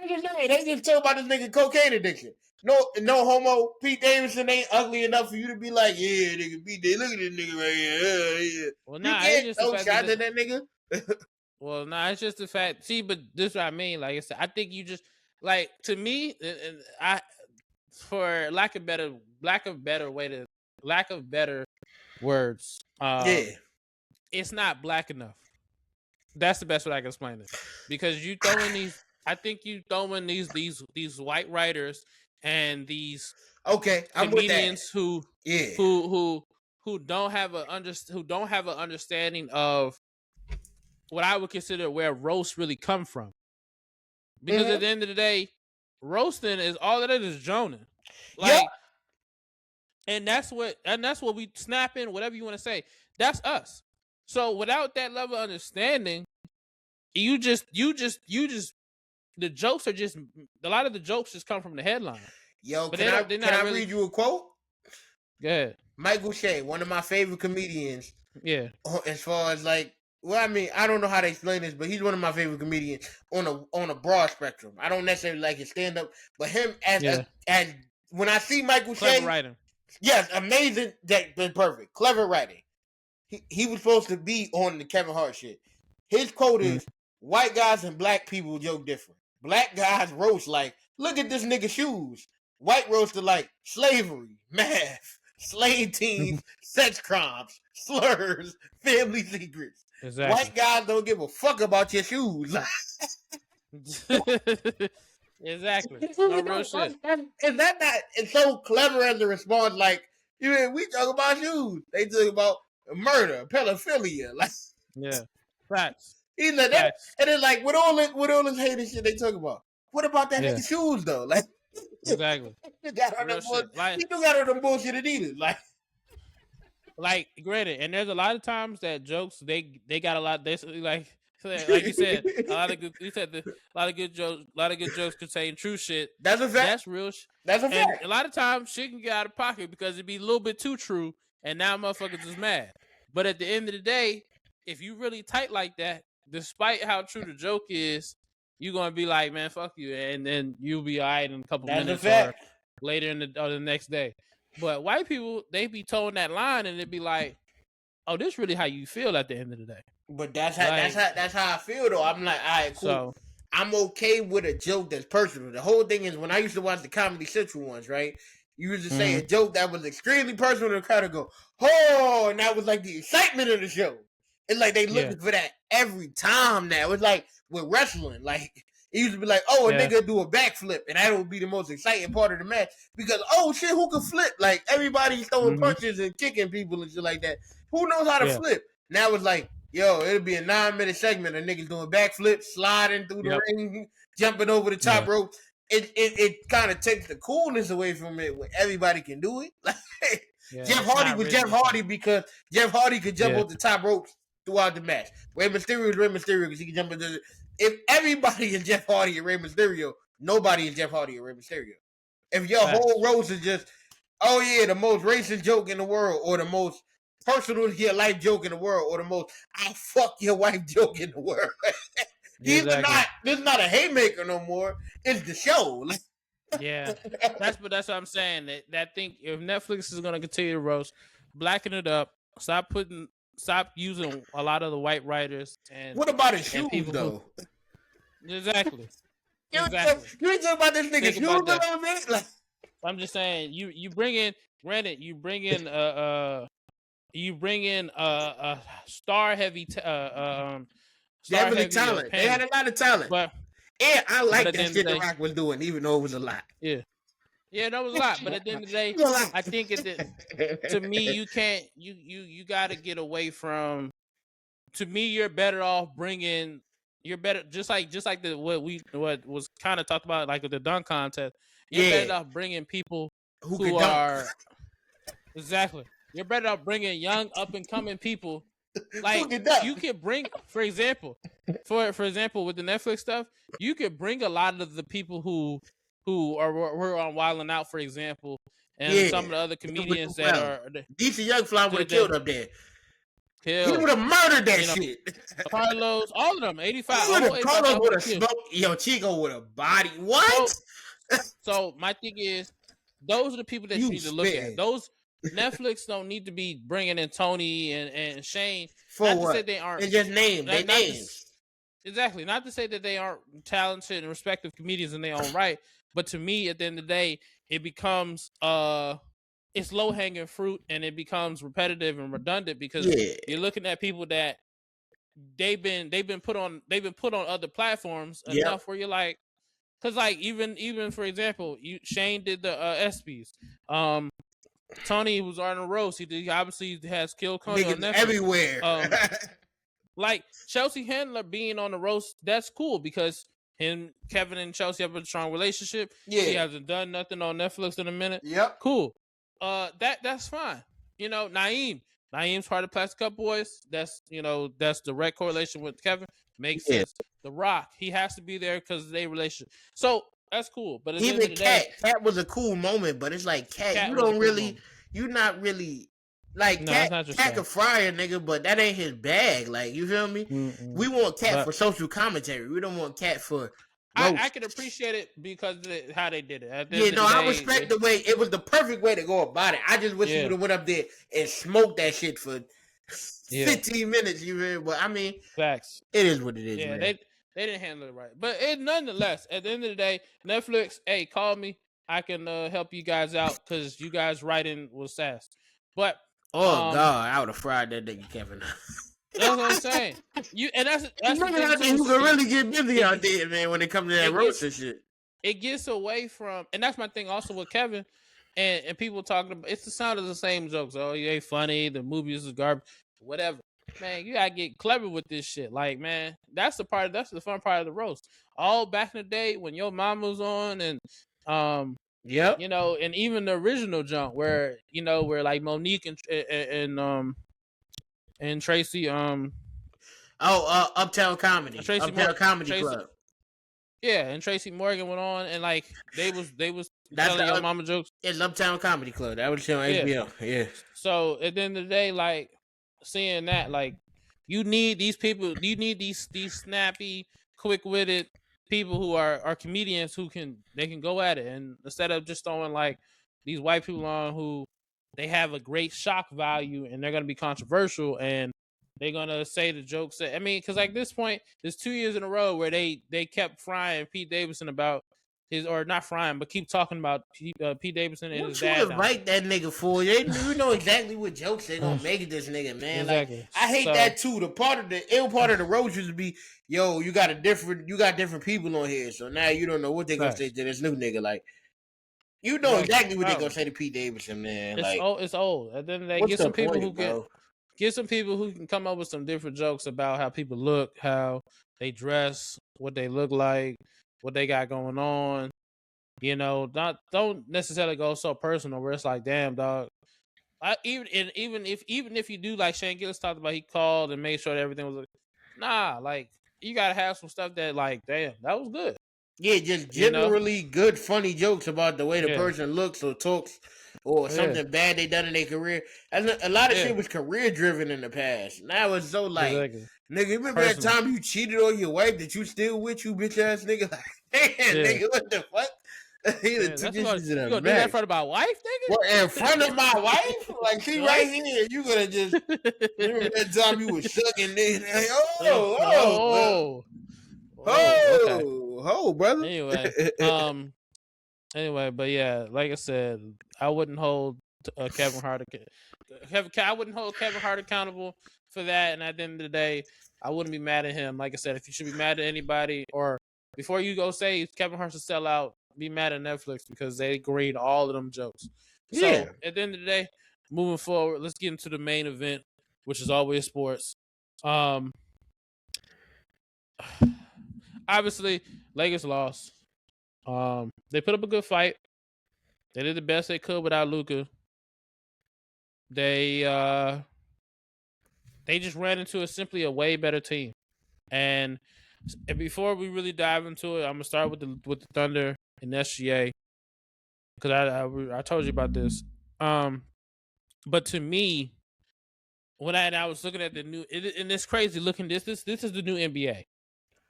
They just talk about this nigga cocaine addiction. No homo. Pete Davidson ain't ugly enough for you to be like, yeah, nigga, Pete Davidson, look at this nigga right here. Well, nah, you can't throw shots at that nigga. Well, no, it's just the fact. See, but this is what I mean. Like I said, I think you just like to me, and I, for lack of better words, Yeah. it's not black enough. That's the best way I can explain it. Because you throw in these, I think you throw in these white writers and these Okay, I'm comedians with that. who don't have an understanding of what I would consider where roasts really come from. Because at the end of the day, roasting is all it is joning. Like, and that's what we snapping, whatever you want to say. That's us. So without that level of understanding, you just the jokes are just a lot of the jokes just come from the headline. Yo, but can I read you a quote? Go ahead. Michael Shea, one of my favorite comedians. Yeah. As far as like, well, I mean, I don't know how to explain this, but he's one of my favorite comedians on a broad spectrum. I don't necessarily like his stand up, but him as when I see Michael Clever Shea, writing. Yes, amazing. That been perfect. Clever writing. He was supposed to be on the Kevin Hart shit. His quote is, white guys and black people joke different. Black guys roast like, look at this nigga shoes. White roaster like slavery, math, slave teams, sex crimes, slurs, family secrets. Exactly. White guys don't give a fuck about your shoes. Exactly. No real shit. Is that not? It's so clever as a response. Like, we talk about shoes. They talk about murder, pedophilia. Like, yeah, facts. He's like that, and it's like with all this hating shit they talk about. What about that nigga shoes though? Like, exactly. You got on them bullshit Adidas. Like, granted, and there's a lot of times that jokes they got a lot. They like you said, a lot of good jokes contain true shit. That's a fact. That's real. That's a fact. And a lot of times shit can get out of pocket because it'd be a little bit too true, and now motherfuckers is mad. But at the end of the day, if you really tight like that, despite how true the joke is, you're gonna be like, man, fuck you, and then you'll be alright in a couple minutes or later in the next day. But white people, they be towing that line, and it'd be like, oh, this really how you feel at the end of the day. But that's how I feel though. I'm like, all right, cool. So, I'm okay with a joke that's personal. The whole thing is when I used to watch the Comedy Central ones, right? You used to say a joke that was extremely personal, and the crowd would go, oh, and that was like the excitement of the show. It's like they looking for that every time now. It's like with wrestling, like it used to be like, oh, a nigga do a backflip, and that would be the most exciting part of the match because oh shit, who can flip? Like everybody's throwing punches and kicking people and shit like that. Who knows how to flip? Now it's like, yo, it'll be a 9-minute segment of niggas doing backflips, sliding through the ring, jumping over the top rope. It kind of takes the coolness away from it when everybody can do it. Like Jeff Hardy was Jeff Hardy because Jeff Hardy could jump off the top ropes throughout the match. Rey Mysterio is Rey Mysterio because he can jump into. If everybody is Jeff Hardy and Rey Mysterio, nobody is Jeff Hardy and Rey Mysterio. If your whole roast is just, oh yeah, the most racist joke in the world, or the most personal to your life joke in the world, or the most I fuck your wife joke in the world. This is not a haymaker no more. It's the show. Yeah, that's what I'm saying. That thing, if Netflix is gonna continue to roast, blacken it up. Stop using a lot of the white writers. And what about his shoes though? Exactly. You ain't talking about this nigga shoes a little bit. Like, I'm just saying, you bring in. Granted, you bring in a star heavy. Talent. They had a lot of talent. But I like that shit The Rock was doing, even though it was a lot. Yeah. Yeah, that was a lot. But at the end of the day, I think to me, you can't. You got to get away from. To me, you're better off bringing. You're better, just like what was kind of talked about, like with the dunk contest. You're better off bringing people who are exactly. You're better off bringing young up and coming people. Like you could bring, for example, with the Netflix stuff, you could bring a lot of the people who were on Wild 'N Out, for example, and some of the other comedians that are. DC Young Fly would have killed up there. He would have murdered that shit. Carlos, all of them, 85. Carlos would have smoked. Yo, Chico would have body. What? So my thing is, those are the people that you need to look at. Netflix don't need to be bringing in Tony and Shane. For not what? To say they aren't. They just named their names. Exactly. Not to say that they aren't talented and respective comedians in their own right, but to me, at the end of the day, it becomes it's low hanging fruit and it becomes repetitive and redundant because you're looking at people that they've been put on other platforms enough where you're like, because like even for example, Shane did the ESPYs. Tony was on a roast. He obviously has Kill Coney on Netflix. Everywhere. Like Chelsea Handler being on the roast, that's cool because Kevin and Chelsea have a strong relationship. Yeah. He hasn't done nothing on Netflix in a minute. Yep. Cool. That's fine. You know, Naeem's part of Plastic Cup Boys. That's direct correlation with Kevin. Makes sense. The Rock, he has to be there because of their relationship. So that's cool. But at the end of the day, Cat was a cool moment, but it's like Cat you don't really, you're not really like Cat can fry a nigga, but that ain't his bag. Like, you feel me? Mm-mm. We want Cat for social commentary. We don't want Cat for. I can appreciate it because of how they did it. I respect the way it was the perfect way to go about it. I just wish he would have went up there and smoked that shit for 15 minutes. You feel me? But I mean, facts. It is what it is. Yeah, man. They didn't handle it right, but nonetheless, at the end of the day, Netflix, hey, call me. I can help you guys out because you guys writing was sass. But God, I would have fried that nigga Kevin. That's what I'm saying. That's the thing you can really get busy out there, man, when it comes to that roast and shit. It gets away from, and that's my thing also with Kevin, and people talking about it's the sound of the same jokes. Oh, you ain't funny. The movies is garbage. Whatever. Man, you gotta get clever with this shit. Like, man, that's the fun part of the roast. All back in the day when your mom was on, and and even the original junk where like Monique and Tracy Uptown Comedy. Comedy Club. Yeah, and Tracy Morgan went on and like they was telling your mama jokes. It's Uptown Comedy Club. That was on HBO. Yeah. So at the end of the day, like seeing that, like you need these people, these snappy, quick-witted people who are comedians who can go at it, and instead of just throwing like these white people on who they have a great shock value and they're gonna be controversial and they're gonna say the jokes that because like this point, there's 2 years in a row where they kept frying Pete Davidson about his, or not frying, but keep talking about Pete Davidson and his dad. What you invite that nigga for? You know exactly what jokes they gonna make this nigga, man. Exactly. Like, I hate that too. The ill part of the roast used to be, yo, you got different people on here, so now you don't know what they gonna say to this new nigga. Like, you know exactly what they gonna say to Pete Davidson, man. It's old. And then they get some people who can come up with some different jokes about how people look, how they dress, what they look like, what they got going on. Don't necessarily go so personal where it's like, damn, dog. Even if you do, like Shane Gillis talked about, he called and made sure that everything was like you gotta have some stuff that like, damn, that was good. Yeah, just generally good, funny jokes about the way the person looks or talks or something bad they done in their career. And a lot of shit was career driven in the past. Now it's so like, nigga, you remember that time you cheated on your wife that you still with you, bitch ass nigga? Like, nigga, what the fuck? You gonna do that in front of my wife, nigga? What, in front of my wife? Like, she right here. You gonna just remember that time you was sucking nigga? Like, brother. Anyway, but yeah, like I said, I wouldn't hold Kevin Hart. I wouldn't hold Kevin Hart accountable for that. And at the end of the day, I wouldn't be mad at him. Like I said, if you should be mad at anybody, or before you go say Kevin Hart's a sellout, be mad at Netflix because they agreed all of them jokes. So at the end of the day, moving forward, let's get into the main event, which is always sports. Obviously, Lakers lost. They put up a good fight. They did the best they could without Luka. They just ran into simply a way better team. And before we really dive into it, I'm gonna start with the Thunder and SGA because I told you about this. But to me, when I was looking at the new, and it's crazy looking. This is the new NBA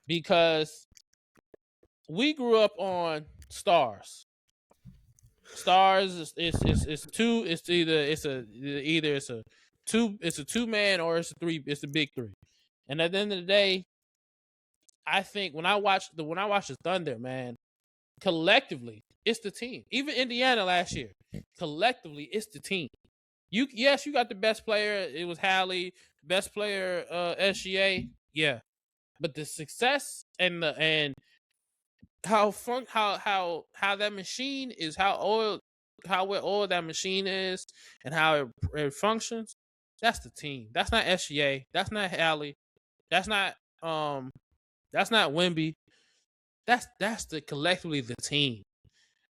because we grew up on stars. Stars it's two. It's either it's a 2-man or it's a 3. It's the big 3. And at the end of the day, I think when I watch the Thunder, man, collectively it's the team. Even Indiana last year, collectively it's the team. You got the best player. It was Hallie, best player SGA. Yeah, but the success and how that machine is, how well oiled that machine is, and how it functions. That's the team. That's not SGA. That's not Hallie. That's not Wemby. That's the collectively the team.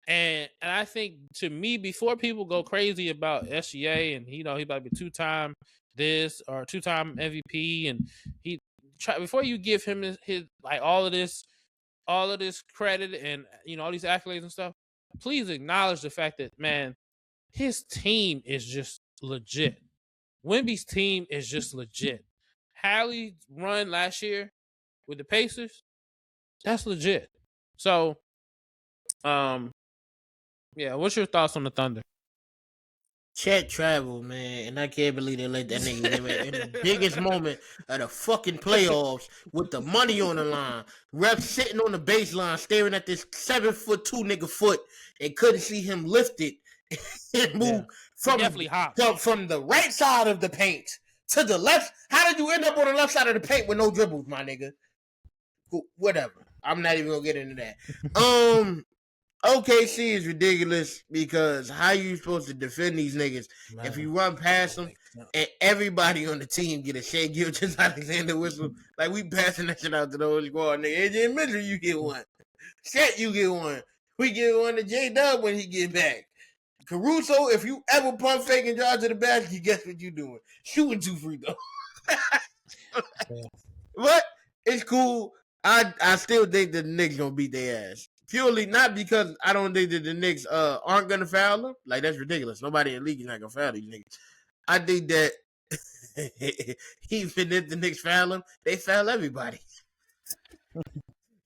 And I think, to me, before people go crazy about SGA and he might be 2-time this or 2-time MVP, and before you give him his like all of this credit and all these accolades and stuff, please acknowledge the fact that, man, his team is just legit. Wemby's team is just legit. Hallie's run last year with the Pacers, that's legit. So, yeah, what's your thoughts on the Thunder? Chet travel, man, and I can't believe they let that nigga win in the biggest moment of the fucking playoffs with the money on the line. Refs sitting on the baseline staring at this 7'2" nigga foot and couldn't see him lift it and move from the right side of the paint to the left. How did you end up on the left side of the paint with no dribbles, my nigga? Whatever. I'm not even gonna get into that. OKC is ridiculous because how you supposed to defend these niggas if you run past them and everybody on the team get a Shea Gilgeous-Alexander whistle? Like, we passing that shit out to the whole squad, nigga. AJ Mitchell, you get one. Chet, you get one. We get one to J-Dub when he get back. Caruso, if you ever pump fake and drive to the basket, guess what you doing? Shooting 2 free throws. But it's cool. I still think that the Knicks gonna beat their ass. Purely not because I don't think that the Knicks aren't gonna foul them. Like, that's ridiculous. Nobody in the league is not gonna foul these niggas. I think that even if the Knicks foul them, they foul everybody.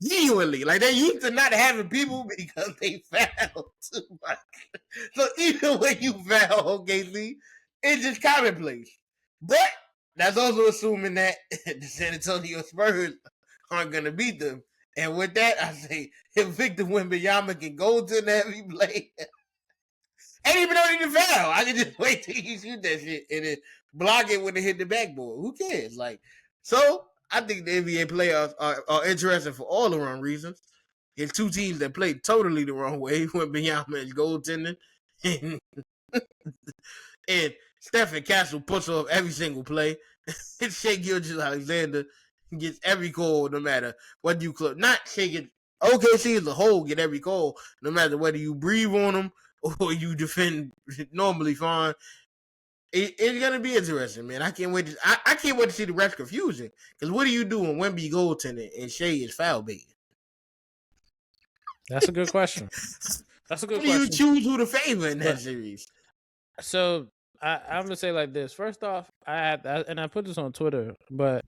Genuinely. Like, they used to not having people because they foul too much. So even when you foul OKC, it's just commonplace. But that's also assuming that the San Antonio Spurs aren't gonna beat them. And with that, I say, if Victor Wembanyama can go to the heavy play, ain't even know he can foul. I can just wait till he shoot that shit and then block it when it hit the backboard. Who cares? Like, so I think the NBA playoffs are interesting for all the wrong reasons. It's 2 teams that played totally the wrong way. Wembanyama is goaltending, and Stephen Castle puts off every single play. Shea Gilgeous-Alexander gets every call, no matter whether you not shaking. OKC as a whole get every call, no matter whether you breathe on them or you defend normally fine. It's gonna be interesting, man. I can't wait. I can't wait to see the refs confusion. Because what do you do when Wemby goaltending and Shea is foul baiting? That's a good question. That's a good question. How do you choose who to favor in that series? So I'm gonna say like this. First off, I put this on Twitter, but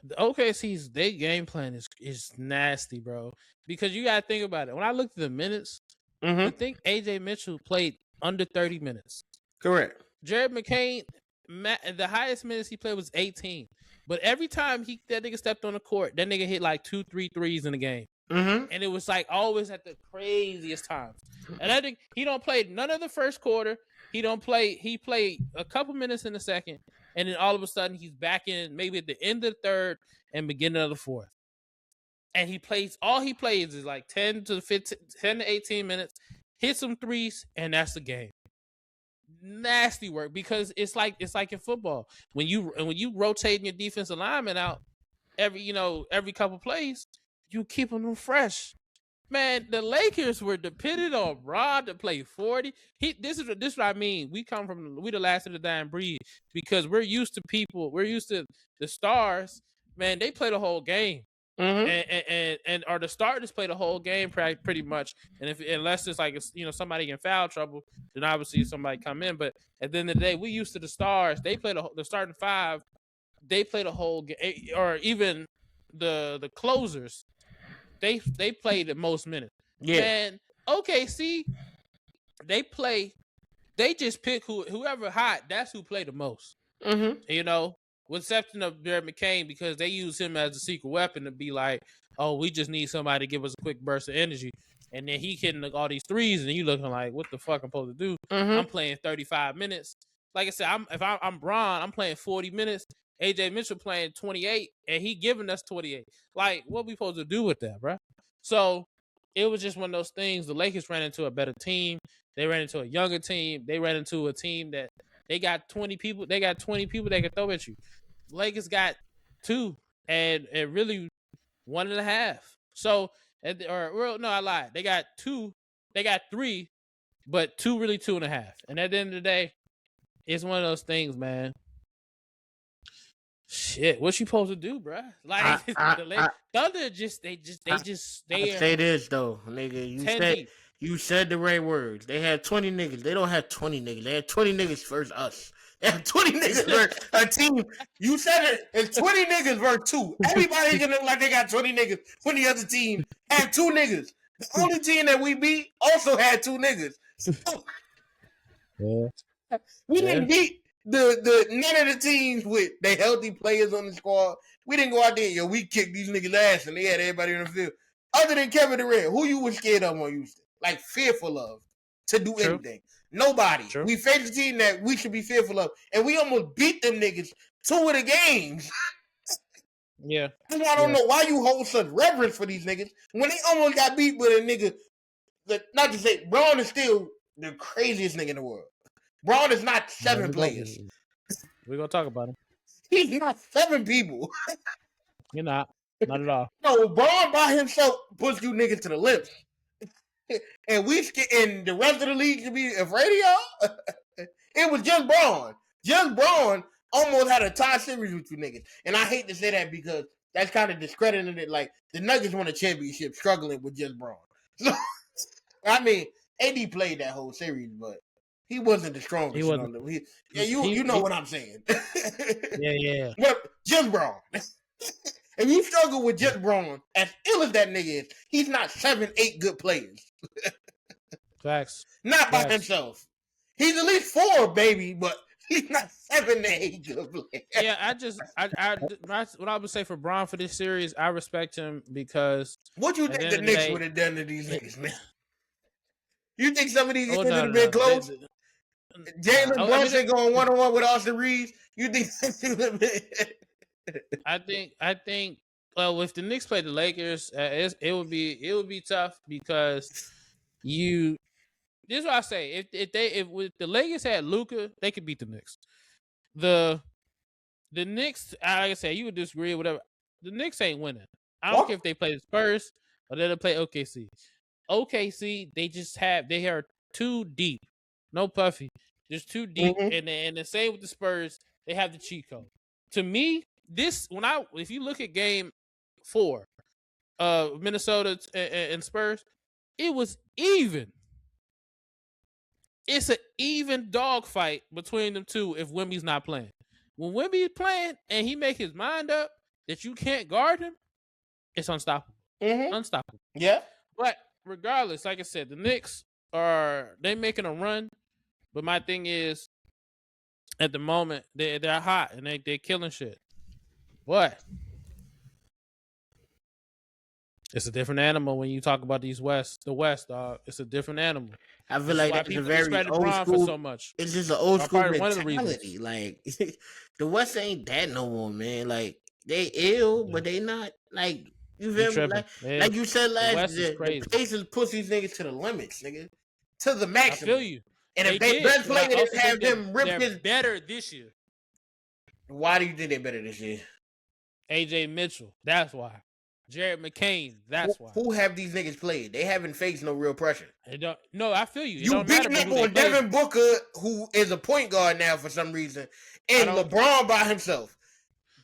the OKC's their game plan is nasty, bro. Because you gotta think about it. When I looked at the minutes, I think AJ Mitchell played under 30 minutes. Correct. Jared McCain, the highest minutes he played was 18. But every time that nigga stepped on the court, that nigga hit like 2-3 threes in the game. And it was like always at the craziest times. And I think he don't play none of the first quarter. He played a couple minutes in the second, and then all of a sudden he's back in maybe at the end of the third and beginning of the fourth. And he plays is like 10 to 18 minutes, hit some threes, and that's the game. Nasty work, because it's like in football. When you rotating your defensive lineman out every couple plays, you keeping them fresh. Man, the Lakers were dependent on Rod to play 40. This is what I mean. We the last of the dying breed, because we're used to the stars. Man, they play the whole game. And or the starters play the whole game pretty much. And unless it's like somebody in foul trouble, then obviously somebody come in. But at the end of the day, we used to the stars. They play the starting 5. They play the whole game, or even the closers. They played the most minutes. Yeah. And OKC, they just pick whoever hot. That's who play the most. Mm-hmm. You know, with exception of Jared McCain, because they use him as a secret weapon to be like, oh, we just need somebody to give us a quick burst of energy, and then he hitting all these threes, and you looking like, what the fuck I'm supposed to do? Mm-hmm. I'm playing 35 minutes. Like I said, if I'm Bron, I'm playing 40 minutes. AJ Mitchell playing 28, and he giving us 28. Like, what we supposed to do with that, bro? So it was just one of those things. The Lakers ran into a better team. They ran into a younger team. They ran into a team that they got 20 people. They got 20 people they can throw at you. Lakers got 2 and really 1.5. So, I lied. They got 2. They got 3, but 2 really 2.5. And at the end of the day, it's one of those things, man. Shit, what you supposed to do, bro? Like Thunder they say this though, nigga. You said the right words. They had 20 niggas. They don't have 20 niggas. They had 20 niggas versus us. They have 20 niggas versus a team. You said it. It's 20 niggas versus 2. Everybody gonna look like they got 20 niggas when the other team had 2 niggas. The only team that we beat also had 2 niggas. Yeah. We didn't beat the none of the teams with the healthy players on the squad. We didn't go out there, we kicked these niggas' ass and they had everybody on the field. Other than Kevin Durant, who you was scared of on Houston? Like fearful of to do anything. Nobody. True. We faced a team that we should be fearful of. And we almost beat them niggas 2 of the games. Yeah. I don't know why you hold such reverence for these niggas when they almost got beat with a nigga that, not to say, Braun is still the craziest nigga in the world. Braun is not 7 players. We're going to talk about him. He's not 7 people. You're not. Not at all. No, Braun by himself puts you niggas to the lips. And the rest of the league should be afraid of y'all. It was just Braun. Just Braun almost had a tie series with you niggas. And I hate to say that because that's kind of discrediting it. Like, the Nuggets won a championship struggling with just Braun. So, I mean, AD played that whole series, but he wasn't the strongest. He wasn't. You know what I'm saying. Yeah. But just Braun. If you struggle with just Braun, as ill as that nigga is, he's not 7, 8 good players. Facts. Not by himself. He's at least 4, baby, but he's not 7 to 8 good players. Yeah, what I would say for Braun for this series, I respect him because what you think the Knicks would have done to these niggas, man? You think some of these niggas would have been close? Jalen Brunson going 1-on-1 with Austin Reeves? You think that would have been? I think. Well, if the Knicks play the Lakers, it would be tough because this is what I say. If the Lakers had Luka, they could beat the Knicks. The Knicks, like I said, you would disagree, whatever. The Knicks ain't winning. I don't care if they play the Spurs or they'll play OKC. OKC, they are too deep. No Puffy, just too deep. Mm-hmm. And the same with the Spurs, they have the cheat code. To me, if you look at Game 4, Minnesota and Spurs, it was even. It's an even dogfight between them two if Wemby's not playing. When Wemby is playing and he make his mind up that you can't guard him, it's unstoppable. Mm-hmm. Unstoppable. Yeah. But regardless, like I said, the Knicks they making a run. But my thing is, at the moment, they're hot and they're killing shit. But it's a different animal when you talk about the West, dog. It's a different animal. I feel like that's a very old school. So much. It's just an old school mentality. Like the West ain't that no more, man. Like they ill, but they not like you feel me? Like you said last year, the Pacers push these niggas to the limits, nigga, to the maximum. I feel you. And if they best player, they have them rip his better this year. Why do you think they're better this year? AJ Mitchell. That's why. Jared McCain. That's why. Who have these niggas played? They haven't faced no real pressure. No, I feel you. You beating up on Devin Booker, who is a point guard now for some reason, and LeBron by himself.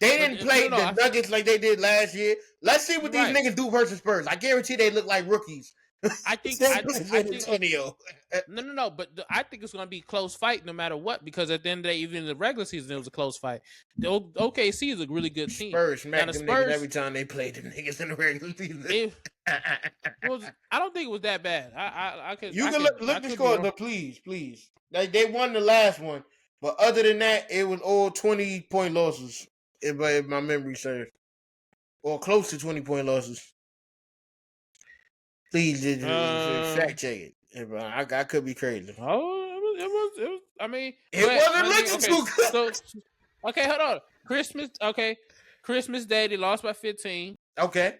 They didn't play the Nuggets like they did last year. Let's see what these niggas do versus Spurs. I guarantee they look like rookies I think San Antonio. No. But I think it's going to be a close fight no matter what, because at the end of the day, even in the regular season, it was a close fight. The OKC is a really good team. Spurs Now smacked the them Spurs niggas every time they played them niggas in the regular season. I don't think it was that bad. I could. You I can could, look the score, but please. Like they won the last one, but other than that, it was all 20-point losses. If my memory serves, or close to 20-point losses. Please fact check it. I could be crazy. Oh, it was. I mean, it wasn't looking too good. So, okay, hold on. Christmas Day they lost by 15. Okay.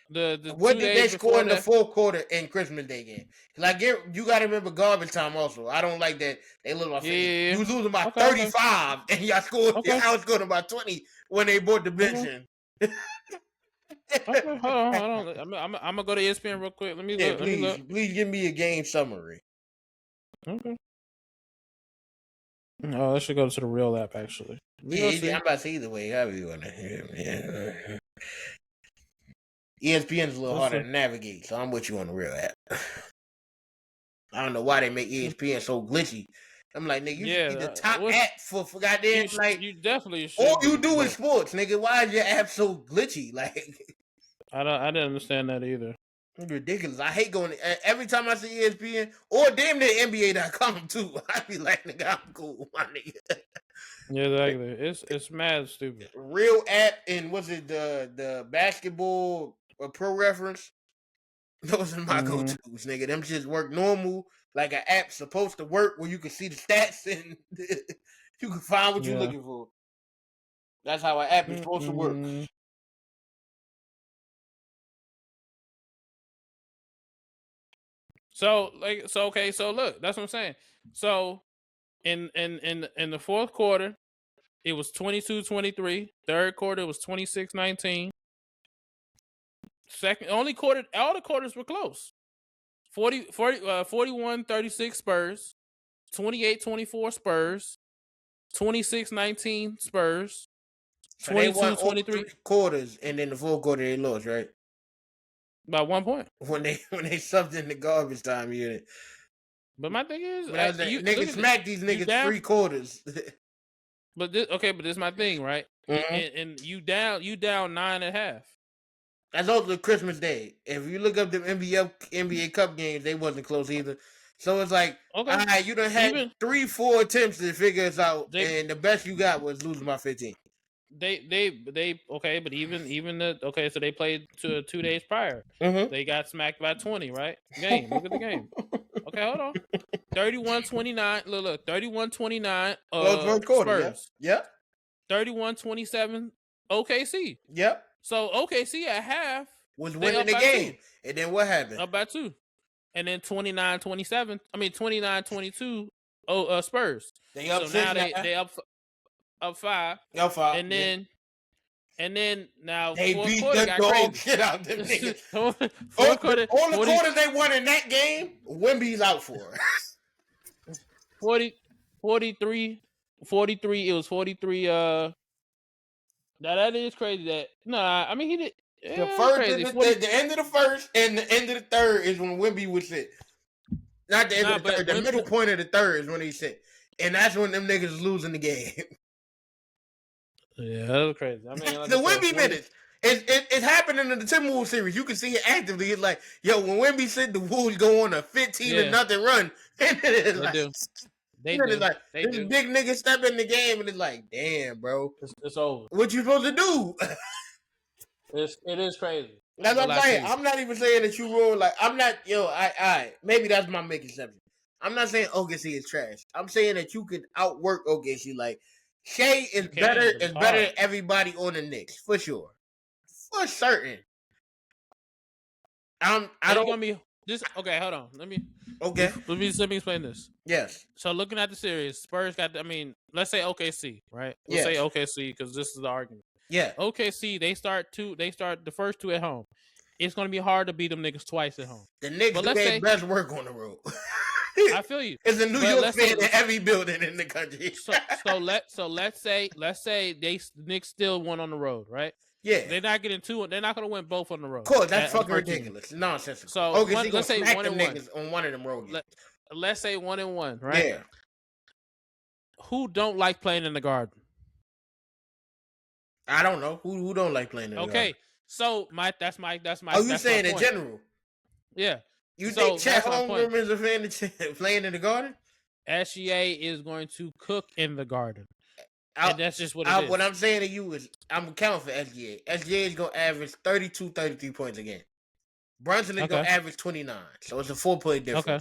The what 2 did days they score in the that, fourth quarter in Christmas Day game? Like you got to remember garbage time also. I don't like that they lose my face. Yeah. You was losing by 35 and y'all scored. Okay. I was scoring by 20 when they brought the bench in. Okay, hold on. I'm gonna go to ESPN real quick. Let me look. Please give me a game summary. Okay. Oh, I should go to the real app actually. I'm about to say either way. However you want to. ESPN is a little harder to navigate, so I'm with you on the real app. I don't know why they make ESPN so glitchy. I'm like, nigga, you should be the top app for goddamn, like, you definitely should. All you do is sports, nigga. Why is your app so glitchy? Like, I didn't understand that either. It's ridiculous. I hate going every time I see ESPN or damn near NBA.com too. I be like, nigga, I'm cool, my nigga. Yeah, exactly. It's mad stupid. Real app and was it the basketball or Pro Reference? Those are my go-tos, nigga. Them just work normal, like an app's supposed to work, where you can see the stats and you can find what you're looking for. That's how an app is supposed to work. So look, that's what I'm saying. So in the fourth quarter, it was 22-23. Third quarter, it was 26-19. All the quarters were close. 41-36 Spurs, 28-24 Spurs, 26-19 Spurs, 22-23 quarters, and then the fourth quarter they lost, right? By 1 point. When they subbed in the garbage time unit. But my thing is, niggas smack these niggas 3 quarters. But this is my thing, right? Mm-hmm. And you down 9.5. That's also Christmas Day. If you look up the NBA Cup games, they wasn't close either. So it's like, all right, you done had 3-4 attempts to figure us out, and the best you got was losing by 15. They okay, but even so they played 2 days prior. Mm-hmm. They got smacked by 20, right? Game. Look at the game. Okay, hold on. 31-29. Look, 31-29. Spurs. Yep. 31-27. OKC. Yep. So OKC at half was winning the game, 2. And then what happened? Up by 2, and then 29-27. I mean 29-22. Spurs. They up. So now they up 5. Up 5. And then now they fourth beat quarter the got dog crazy. shit out them niggas. Fourth quarter, all the quarters they won in that game, Wemby's out for. 43. It was 43. Now that is crazy. I mean he did. The first, the end of the first and the end of the third is when Wemby would sit. Not the end of the third. The middle point of the third is when he sit, and that's when them niggas is losing the game. Yeah, that was crazy. I mean, the Wemby minutes. It's happening in the Timberwolves series. You can see it actively. It's like, yo, when Wemby said the Wolves go on a 15-0 run, and it's like, they do. Like, this big nigga step in the game, and it's like, damn, bro, it's over. What you supposed to do? It is crazy. That's what I'm saying. I'm not even saying that you wrong. Like, I'm not, maybe that's my misconception. I'm not saying OKC is trash. I'm saying that you could outwork OKC. Like, Shea is better than everybody on the Knicks, for sure. For certain. I don't gonna be this. Okay, hold on. Let me explain this. Yes. So looking at the series, Spurs got. Let's say OKC, right? Let's say OKC because this is the argument. Yeah. OKC, they start the first 2 at home. It's gonna be hard to beat them niggas twice at home. The Knicks do their best work on the road. I feel you. It's a New York fan in every building in the country. so let's say the Knicks still won on the road, right? Yeah. They're not getting two. They're not going to win both on the road. Of course, that's fucking ridiculous. Nonsensical. So let's say 1-1 niggas on one of them road games. Let's say 1-1, right? Yeah. Who don't like playing in the Garden? I don't know. Who don't like playing in the Garden? Okay, so that's my. Oh, you saying in general? Yeah. You think Chet Holmgren is a fan of playing in the Garden? SGA is going to cook in the Garden. And that's just what it is. What I'm saying to you is, I'm accounting for SGA. SGA is going to average 32, 33 points a game. Brunson is going to average 29. So it's a 4-point difference. Okay.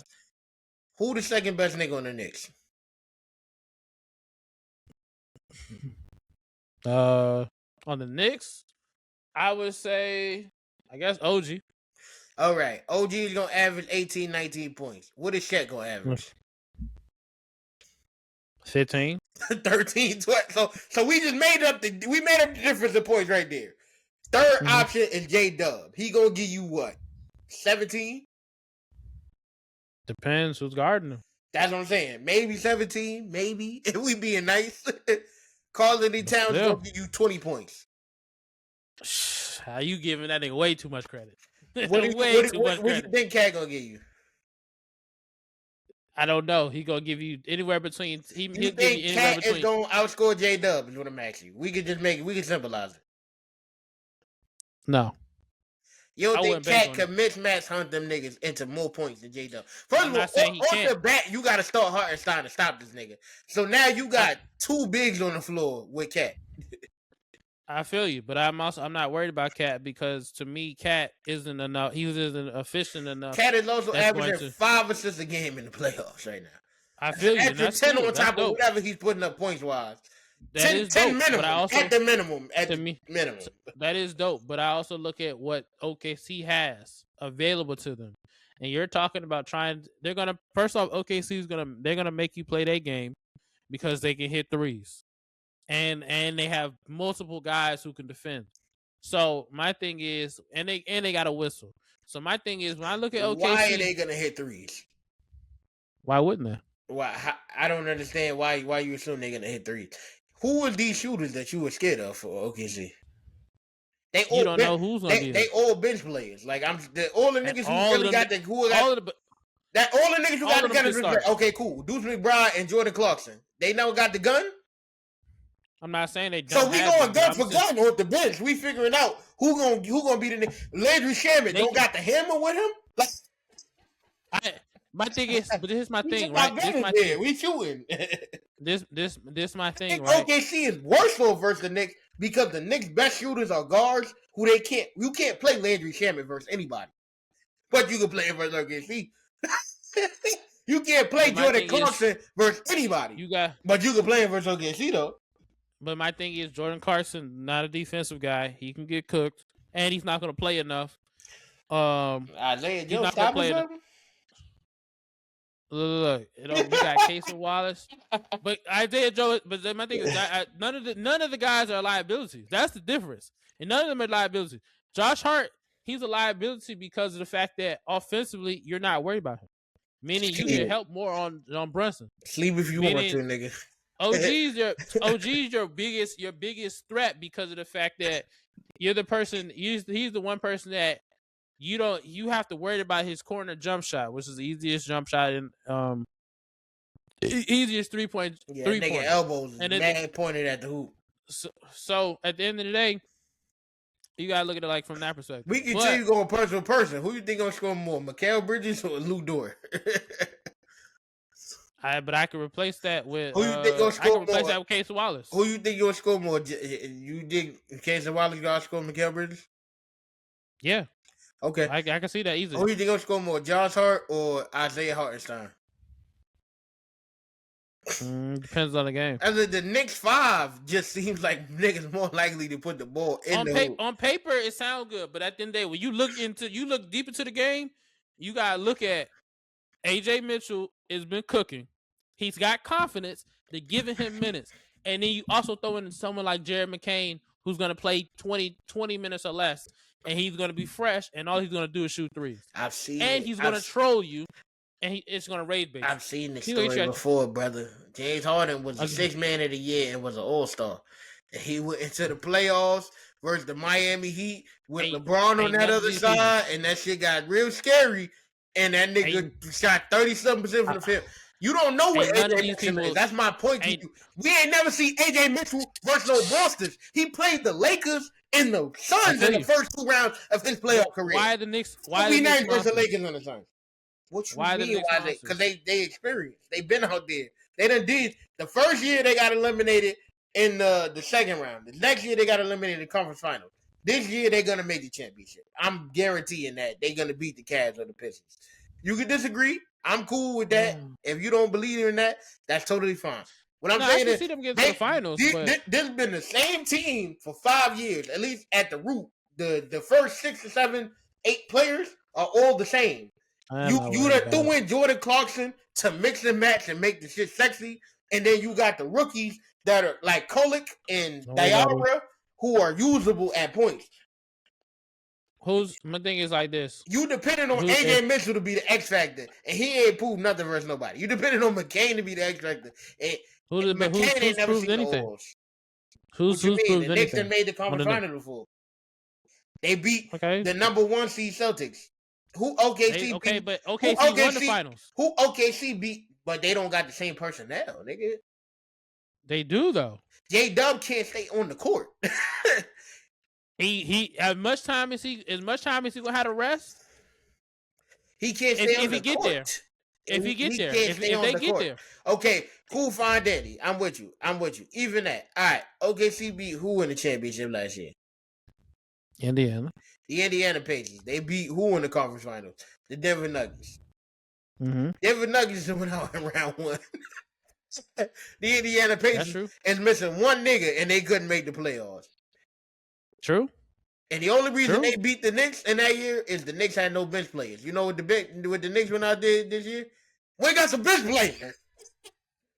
Who the second best nigga on the Knicks? On the Knicks, I would say, I guess OG. All right. OG is going to average 18, 19 points. What is Shaq going to average? 15. 13, 12. So we just made up the difference of points right there. Third option is J-Dub. He going to give you what? 17? Depends who's guarding him. That's what I'm saying. Maybe 17. Maybe. If we being nice. Carl-Anthony Towns going to give you 20 points. How you giving that nigga way too much credit? What do you think Cat going to give you? I don't know. He gonna give you anywhere between. He'll give you anywhere Cat between. Is gonna outscore J-Dub is what I'm asking you. We could just make it. We can symbolize it. No. You don't think Cat can mismatch hunt them niggas into more points than J-Dub? First of all, off the bat, you got to start Hartenstein to stop this nigga. So now you got two bigs on the floor with Cat. I feel you, but I'm not worried about Cat because to me, Cat isn't enough. He isn't efficient enough. Cat is also averaging 5 assists a game in the playoffs right now. I feel you. After 10 on top of whatever he's putting up points wise. That is 10 minimum. But I also, at the minimum. That is dope. But I also look at what OKC has available to them, and you're talking about they're gonna first off, they're gonna make you play their game because they can hit threes. And they have multiple guys who can defend. So my thing is, and they got a whistle. So my thing is, when I look at OKC, why are they gonna hit threes? Why wouldn't they? Why? I don't understand why you assume they're gonna hit threes. Who are these shooters that you were scared of for OKC? You don't know who's gonna be. They all bench players. Like all the niggas who really got the all the niggas who got the gun. Okay, cool. Deuce McBride and Jordan Clarkson. They never got the gun. I'm not saying they don't. So we going gun for gun with the bench. We figuring out who gonna be the nigga. Landry Shamet don't got the hammer with him. Like, my thing is, but this is my thing, right? This my thing. We shooting. this my thing, right? OKC is worse for versus the Knicks because the Knicks' best shooters are guards who you can't play Landry Shamet versus anybody, but you can play it versus OKC. You can't play Jordan Clarkson versus anybody. But you can play him versus OKC though. But my thing is, Jordan Clarkson, not a defensive guy. He can get cooked, and he's not going to play enough. Isaiah Joe, stop him. Look, you got Casey Wallace, but Isaiah Joe. But my thing is, none of the guys are liabilities. That's the difference, and none of them are liabilities. Josh Hart, he's a liability because of the fact that offensively, you're not worried about him. Meaning, you can help more on Brunson. Sleep if you want to, nigga. OG's your biggest threat because of the fact that you're the person. He's the one person that you have to worry about his corner jump shot, which is the easiest jump shot in easiest 3-point. Yeah, nigga elbows and mad pointed at the hoop. So at the end of the day, you gotta look at it like from that perspective. We can tell you going person to person. Who you think gonna score more, Mikal Bridges or Lou Dort? But I could replace that with. Who you think gonna score more? That with Casey Wallace. Who you think gonna score more? You think Casey Wallace gonna score Mikal Bridges? Yeah. Okay. I can see that easily. Who you think gonna score more, Josh Hart or Isaiah Hartenstein? Depends on the game. The Knicks 5 just seems like niggas more likely to put the ball in the hoop. On paper, it sounds good, but at the end of the day, when you look deep into the game, you gotta look at AJ Mitchell has been cooking. He's got confidence. They're giving him minutes. And then you also throw in someone like Jared McCain, who's going to play 20 minutes or less, and he's going to be fresh, and all he's going to do is shoot threes. I've seen and he's going to troll you, and it's going to raid base. I've seen this story before, brother. James Harden was the 6th man of the year and was an all-star. And he went into the playoffs versus the Miami Heat with Ain't- LeBron on ain't that none of other these side, and that shit got real scary. And that nigga shot 37% from the field. You don't know what ain't none of AJ these Mitchell people- is. That's my point to ain't- you. We ain't never seen AJ Mitchell versus no Boston. He played the Lakers and the Suns tell in the you. first 2 rounds of his playoff career. Why are the Knicks? Why are we the Knicks named versus the monsters? Lakers on the Suns? What you Why the mean? Knicks Why they? monsters? Because they experienced. They've been out there. They done did the first year they got eliminated in the second round. The next year they got eliminated in the conference final. This year they're gonna make the championship. I'm guaranteeing that they're gonna beat the Cavs or the Pistons. You can disagree. I'm cool with that. If you don't believe in that, that's totally fine. What I'm No, I saying can is, see them get to the finals, but this has been the same team for 5 years, at least at the root. The first 6 or 7, 8 players are all the same. You done threw in Jordan Clarkson to mix and match and make the shit sexy, and then you got the rookies that are like Kolick and Diarra who are usable at points. My thing is like this. You depending on AJ Mitchell to be the X factor, and he ain't proved nothing versus nobody. You depending on McCain to be the X factor, and McCain ain't never seen anything. The O's. Who's what you mean? proved The Knicks anything? done made the conference final before. They beat the number 1 seed Celtics. Who OKC beat? But OKC won the finals. Who OKC beat? But they don't got the same personnel, nigga. They do though. J-Dub can't stay on the court. He as much time as he gonna have to rest. He can't stay on the court. There. If he get there, if they get there. Okay, cool, fine, Danny. I'm with you. Even that. All right. OKC beat who in the championship last year? Indiana. The Indiana Pacers. They beat who in the conference finals? The Denver Nuggets. Mm-hmm. Denver Nuggets went out in round 1. The Indiana Pacers is missing one nigga, and they couldn't make the playoffs. True. And the only reason they beat the Knicks in that year is the Knicks had no bench players. You know what the Knicks went out there this year? We got some bench players.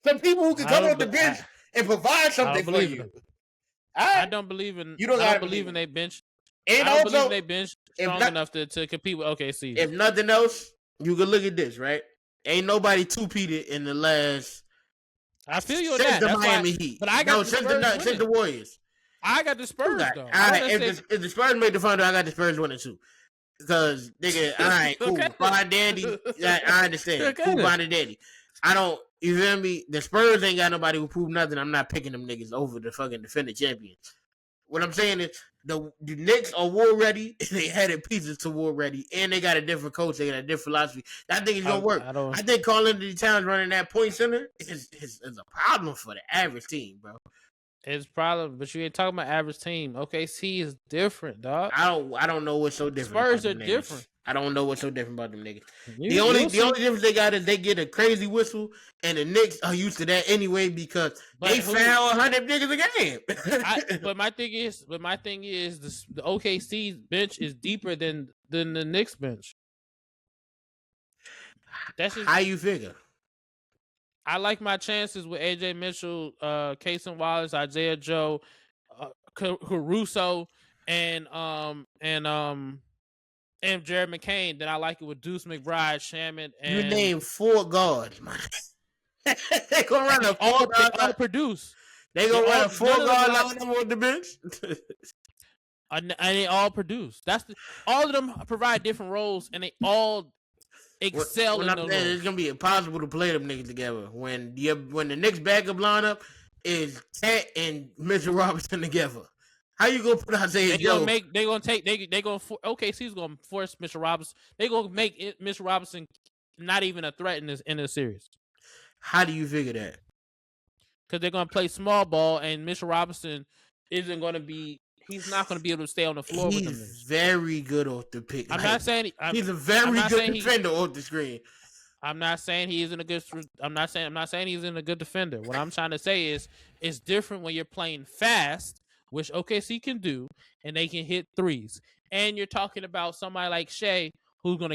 Some people who can come off the bench and provide something for you. I don't believe in. You don't I don't believe in their bench. And I don't also, believe they bench strong enough to compete with OKC. If nothing else, you can look at this, right? Ain't nobody two-peated in the last. I feel you on that. Since the Miami Heat. But I got since the Warriors. I got the Spurs though. All right, if the Spurs made the final, I got the Spurs winning too. Because nigga, all right, cool, fine, daddy. I understand. Cool, fine, daddy. I don't. You feel me? The Spurs ain't got nobody who proved nothing. I'm not picking them niggas over the fucking defending champions. What I'm saying is the Knicks are war ready. They headed pieces to war ready, and they got a different coach. They got a different philosophy. That thing is gonna work. I think Karl Anthony Towns running that point center is a problem for the average team, bro. It's problem, but you ain't talking about average team. OKC is different, dog. I don't know what's so different. Spurs are different. I don't know what's so different about them niggas. The only difference they got is they get a crazy whistle, and the Knicks are used to that anyway because they foul 100 niggas a game. But my thing is, the OKC bench is deeper than the Knicks bench. That's just how you figure. I like my chances with AJ Mitchell, Cason Wallace, Isaiah Joe, Caruso, and Jared McCain. Then I like it with Deuce McBride, Shaman, and you name 4 guards, man. They gonna run a 4 guard. They all produce. They gonna run a 4 guard lineup on the bench. And they all produce. All of them provide different roles, and they all excel in those roles. It's gonna be impossible to play them niggas together when the Knicks backup lineup is Cat and Mitchell Robinson together. How you gonna put Isaiah Joe? OKC's gonna force Mitchell Robinson. They gonna make Mitchell Robinson not even a threat in this series. How do you figure that? Because they're gonna play small ball, and Mitchell Robinson isn't gonna be. He's not going to be able to stay on the floor with them. He's very good off the pick. I'm not saying he's a very good defender off the screen. I'm not saying he isn't a good. I'm not saying he's in a good defender. What I'm trying to say is, it's different when you're playing fast, which OKC can do, and they can hit threes. And you're talking about somebody like Shea who can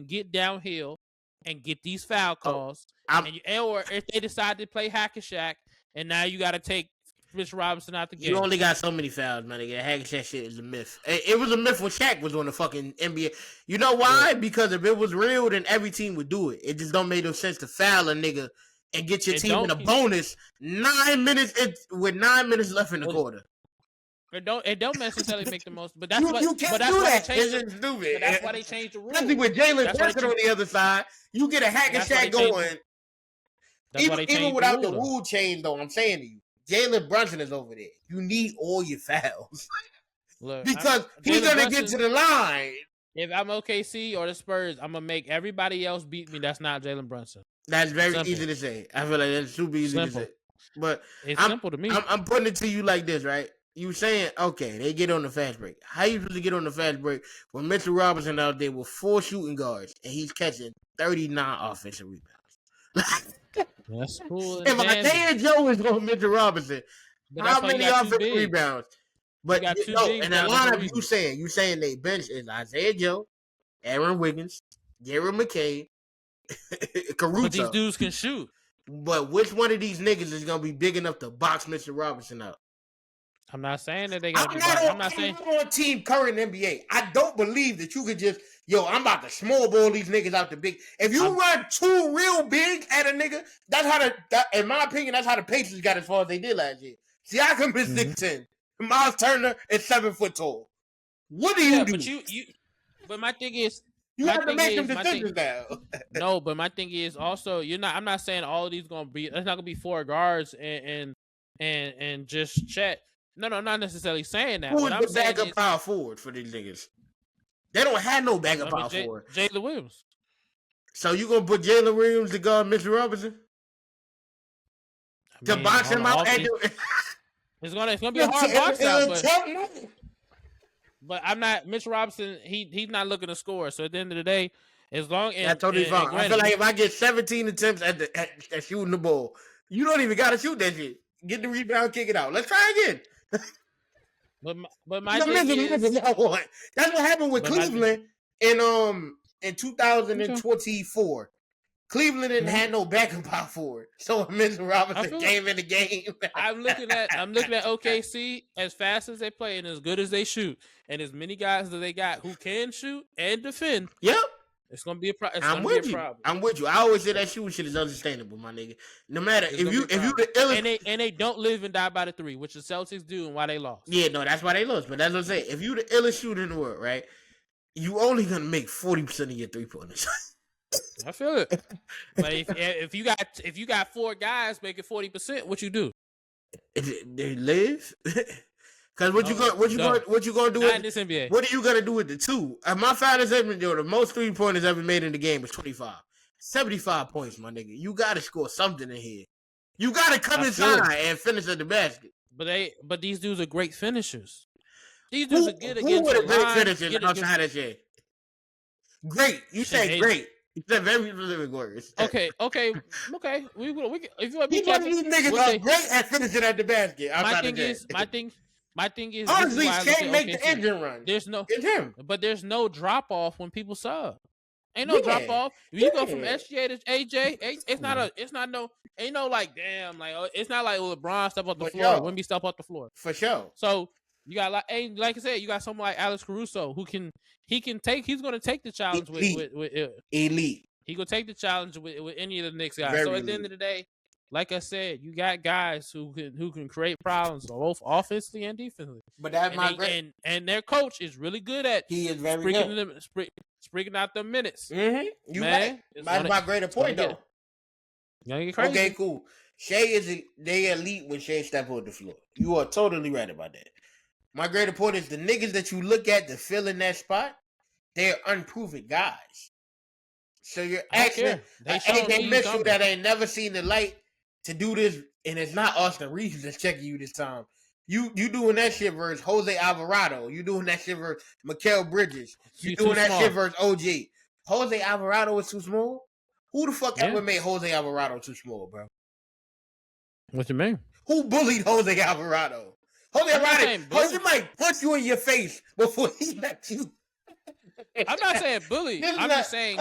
get downhill and get these foul calls. Or if they decide to play hack and shack, and now you got to take Mitchell Robinson out the game. You only got so many fouls, man. That hack and shack shit is a myth. It was a myth when Shaq was on the fucking NBA. You know why? Yeah. Because if it was real, then every team would do it. It just don't make no sense to foul a nigga and get your team in a bonus 9 minutes with 9 minutes left in the quarter. It don't necessarily make the most, but that's You what. can't But that's do why that. they changed. It's stupid. But that's why they changed the rule. Especially with Jalen That's why Brunson on the other side, you get a hack and Shaq going. Even without the rule change, though, I'm saying to you, Jalen Brunson is over there. You need all your fouls. Look, because he's going to get to the line. If I'm OKC or the Spurs, I'm going to make everybody else beat me. That's not Jalen Brunson. That's very easy to say. I feel like that's super easy to say. But it's simple to me. I'm putting it to you like this, right? You saying, okay, they get on the fast break. How you supposed to get on the fast break when Mitchell Robinson out there with 4 shooting guards and he's catching 39 offensive rebounds? That's cool. If Isaiah Joe is on Mitchell Robinson, how many offensive rebounds? But in the lineup you saying they bench is Isaiah Joe, Aaron Wiggins, Gary McKay, Caruso. But these dudes can shoot. But which one of these niggas is gonna be big enough to box Mitchell Robinson out? I'm not saying that they gotta be. I'm not saying on team current NBA. I don't believe that you could just I'm about to small ball these niggas out the big. If you run 2 real bigs at a nigga, that's how in my opinion, that's how the Pacers got as far as they did last year. Siakam is 6'10". Miles Turner is 7 foot tall. What do you do? But my thing is, you have to make them decisions now. No, but my thing is also I'm not saying all of these gonna be. It's not gonna be 4 guards and just Chet. No, not necessarily saying that. Who is the backup power forward for these niggas? They don't have no backup power forward. Jalen Williams. So you gonna put Jalen Williams to guard Mitchell Robinson? To box him out? It's gonna be a hard box out, but I'm not Mitchell Robinson. He's not looking to score. So at the end of the day, as long as that's totally fine. I feel like if I get 17 attempts at shooting the ball, you don't even gotta shoot that shit. Get the rebound, kick it out. Let's try again. But my thing is, that's what happened with Cleveland in 2024. Cleveland didn't have no backup power forward, so Mitchell Robinson came in the game. I'm looking at OKC as fast as they play and as good as they shoot, and as many guys that they got who can shoot and defend. Yep. It's gonna be a problem. I'm with you. I always say that shooting shit is understandable, my nigga. No matter if you the illest, and they don't live and die by the 3, which the Celtics do, and why they lost. Yeah, no, that's why they lost. But that's what I'm saying. If you the illest shooter in the world, right? You only gonna make 40% of your 3-pointers. I feel it. But if you got 4 guys making 40%, what you do? They live. Because what you gonna do? Not in this NBA. What are you gonna do with the 2? My finals the most 3-pointers ever made in the game was 25, 75 points, my nigga. You gotta score something in here. You gotta come inside and finish at the basket. But these dudes are great finishers. These dudes are good against who would have great finishers outside of shit? Great. You say great. You said very specific words. Okay. We if you want to be these niggas are great at finishing at the basket. My thing is, honestly, can't make the engine run. There's no, it's him. But there's no drop off when people sub. Ain't no drop off. If you go from SGA to AJ, it's not like damn, like it's not like LeBron step off the floor, Wemby step off the floor for sure. So you got like I said, you got someone like Alex Caruso who he's going to take the challenge with elite. He gonna take the challenge with any of the Knicks guys. Very so at the end of the day, like I said, you got guys who can create problems both offensively and defensively. But that's and their coach is really good at sprinkling out the minutes. Mm-hmm. You man, right. That's my greater point though. Get crazy. Okay, cool. They elite when Shea step on the floor. You are totally right about that. My greater point is the niggas that you look at to fill in that spot, they're unproven guys. So you're asking AJ Mitchell that ain't never seen the light to do this, and it's not Austin Reeves that's checking you this time. You doing that shit versus Jose Alvarado. You doing that shit versus Mikal Bridges. You doing that shit versus OG. Jose Alvarado is too small? Who the fuck ever made Jose Alvarado too small, bro? What you mean? Who bullied Jose Alvarado? Jose Alvarado, he might punch you in your face before he lets you. I'm not saying bully. I'm just saying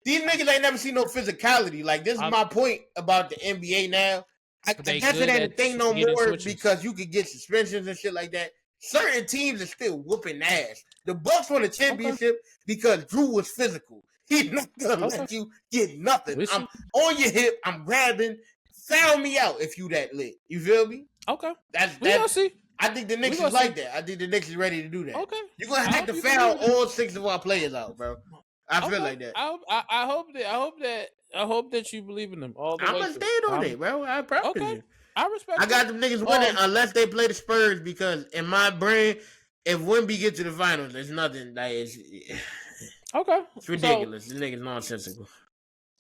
these niggas ain't never seen no physicality. Like, this is my point about the NBA now. I guess it ain't a thing no more because you could get suspensions and shit like that. Certain teams are still whooping ass. The Bucks won the championship because Drew was physical. He's not gonna let you get nothing. I'm on your hip. I'm grabbing. Foul me out if you that lit. You feel me? Okay. That's see. I think the Knicks is like that. I think the Knicks is ready to do that. Okay. You're gonna have to foul all 6 of our players out, bro. I feel like that. I hope that you believe in them all the way. I'm gonna stand on it, bro. I promise you. I respect. I got them niggas winning unless they play the Spurs, because in my brain, if Wemby get to the finals, there's nothing. Like it's ridiculous. The niggas nonsensical.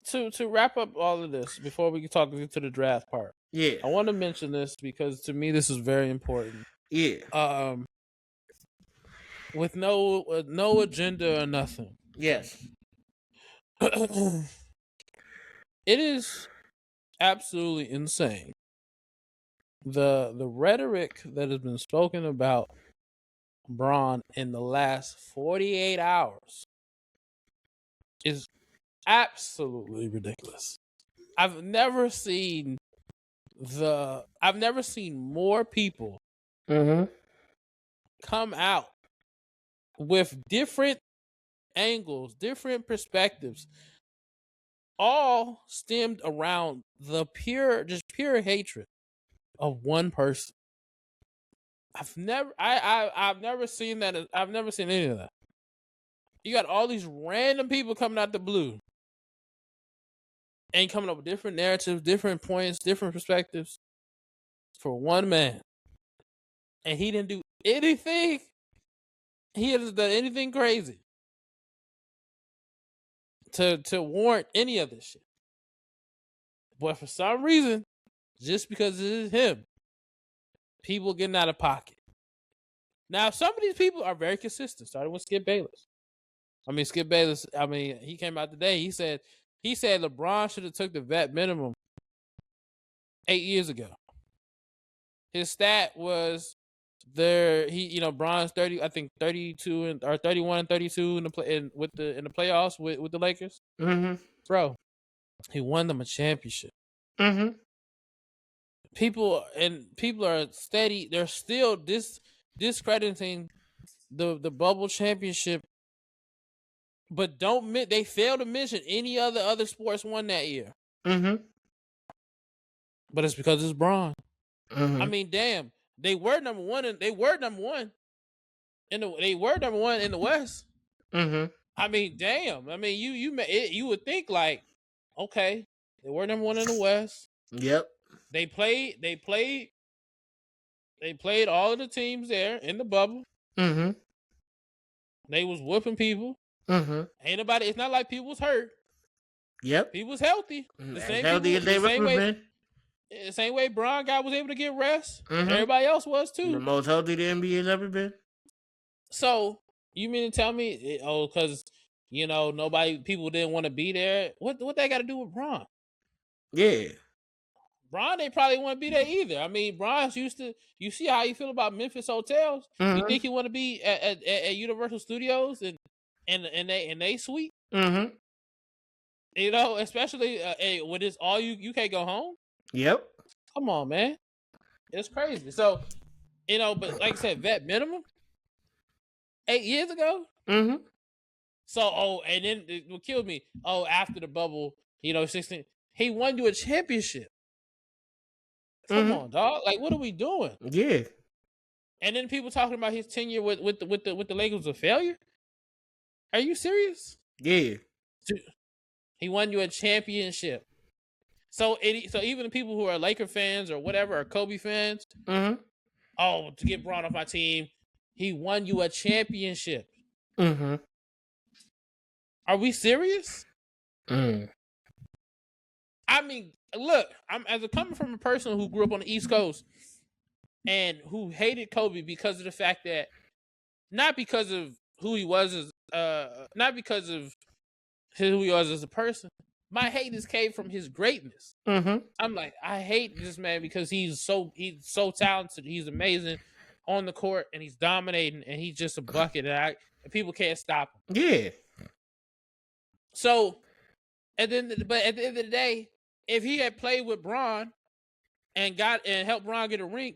To wrap up all of this before we can talk to the draft part. Yeah, I want to mention this because to me this is very important. Yeah. With no agenda or nothing. Yes. It is absolutely insane. The rhetoric that has been spoken about Braun in the last 48 hours is absolutely ridiculous. I've never seen more people come out with different angles, different perspectives, all stemmed around the pure hatred of one person. I've never seen that. I've never seen any of that. You got all these random people coming out the blue and coming up with different narratives, different points, different perspectives for one man. And he didn't do anything. He hasn't done anything crazy to warrant any of this shit. But for some reason, just because it is him, people getting out of pocket. Now, some of these people are very consistent, starting with Skip Bayless. He came out today. He said LeBron should have took the vet minimum 8 years ago. His stat was Bron's 32 or 31 and 32 in the playoffs with the Lakers. Mm-hmm. Bro, he won them a championship. Mm-hmm. People are steady. They're still discrediting the bubble championship, but they fail to mention any other sports won that year. Mm-hmm. But it's because it's Bron. Mm-hmm. I mean, damn, they were number one in the West. Mm-hmm. I mean, damn. I mean, you would think like, okay, they were number one in the West. Yep. They played all of the teams there in the bubble. Mm-hmm. They was whooping people. Mm-hmm. Ain't nobody. It's not like people was hurt. Yep. People was healthy. The same way Bron guy was able to get rest. Mm-hmm. Everybody else was too. The most healthy the NBA has ever been. So you mean to tell me, because people didn't want to be there? What they got to do with Bron? Yeah. Bron, they probably want to be there either. I mean, Bron's used to. You see how you feel about Memphis hotels? Mm-hmm. You think you want to be at Universal Studios and they suite? Mm-hmm. Especially when it's all you can't go home. Yep. Come on, man. It's crazy. So, but like I said, vet minimum 8 years ago. Mm-hmm. So, and then what killed me? After the bubble, 16, he won you a championship. Come on, dog. Like, what are we doing? Yeah. And then people talking about his tenure with the Lakers was a failure. Are you serious? Yeah. He won you a championship. So even the people who are Laker fans or whatever, or Kobe fans, mm-hmm. To get Bron off my team, he won you a championship. Mm-hmm. Are we serious? Mm. I mean, look, I'm coming from a person who grew up on the East Coast and who hated Kobe because of the fact that, not because of who he was not because of who he was as a person. My hate came from his greatness. Mm-hmm. I'm like, I hate this man because he's so talented. He's amazing on the court and he's dominating and he's just a bucket and people can't stop him. Yeah. So, but at the end of the day, if he had played with Bron and helped Bron get a ring,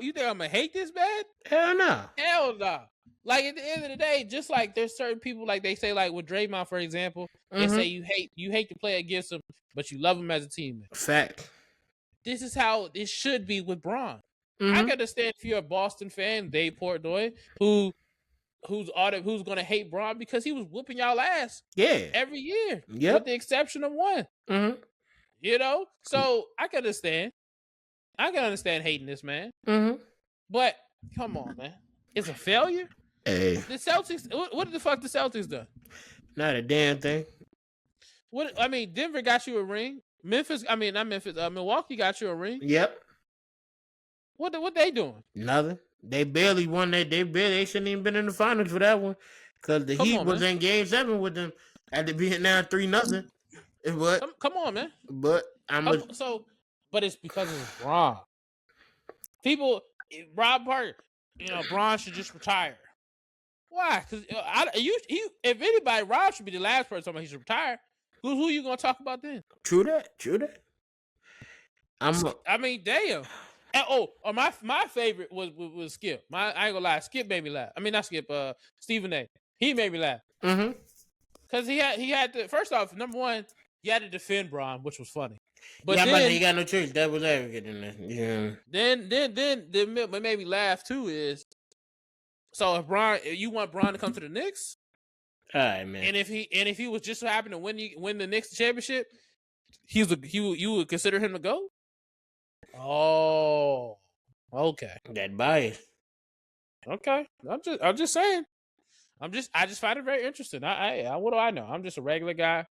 you think I'm gonna hate this man? Hell no. Hell no. Like, at the end of the day, just like there's certain people, like they say, like with Draymond, for example, they say you hate to play against him, but you love him as a teammate. Fact. This is how it should be with Bron. I can understand if you're a Boston fan, Dave Portnoy, who's gonna hate Bron because he was whooping y'all ass every year, with the exception of one. You know, so I can understand. I can understand hating this man. But come on, man, it's a failure. Hey, The Celtics. What the fuck the Celtics done? not a damn thing. What I mean, Denver got you a ring. Milwaukee got you a ring. Yep. What they doing? Nothing. They barely won that. They shouldn't even been in the finals for that one, because the Heat was in Game 7 with them after being down 3-0. But come on, man. But but it's because it's Bron. People, Rob Parker, Bron should just retire. Why? Because if anybody, Rob should be the last person talking about he should retire. Who you gonna talk about then? True that. I mean, damn. And, my favorite was Skip. I ain't gonna lie, Skip made me laugh. I mean, not Skip. Stephen A. He made me laugh. Because he had to. First off, number one, he had to defend Bron, which was funny. But then he got no choice. That was arrogant in there. Yeah. Then what made me laugh too is, so if you want Bron to come to the Knicks, all right, man. And if he was just so happen to win the Knicks championship, you would consider him to go. Oh, okay. That bias. Okay, I'm just saying. I just find it very interesting. I what do I know? I'm just a regular guy.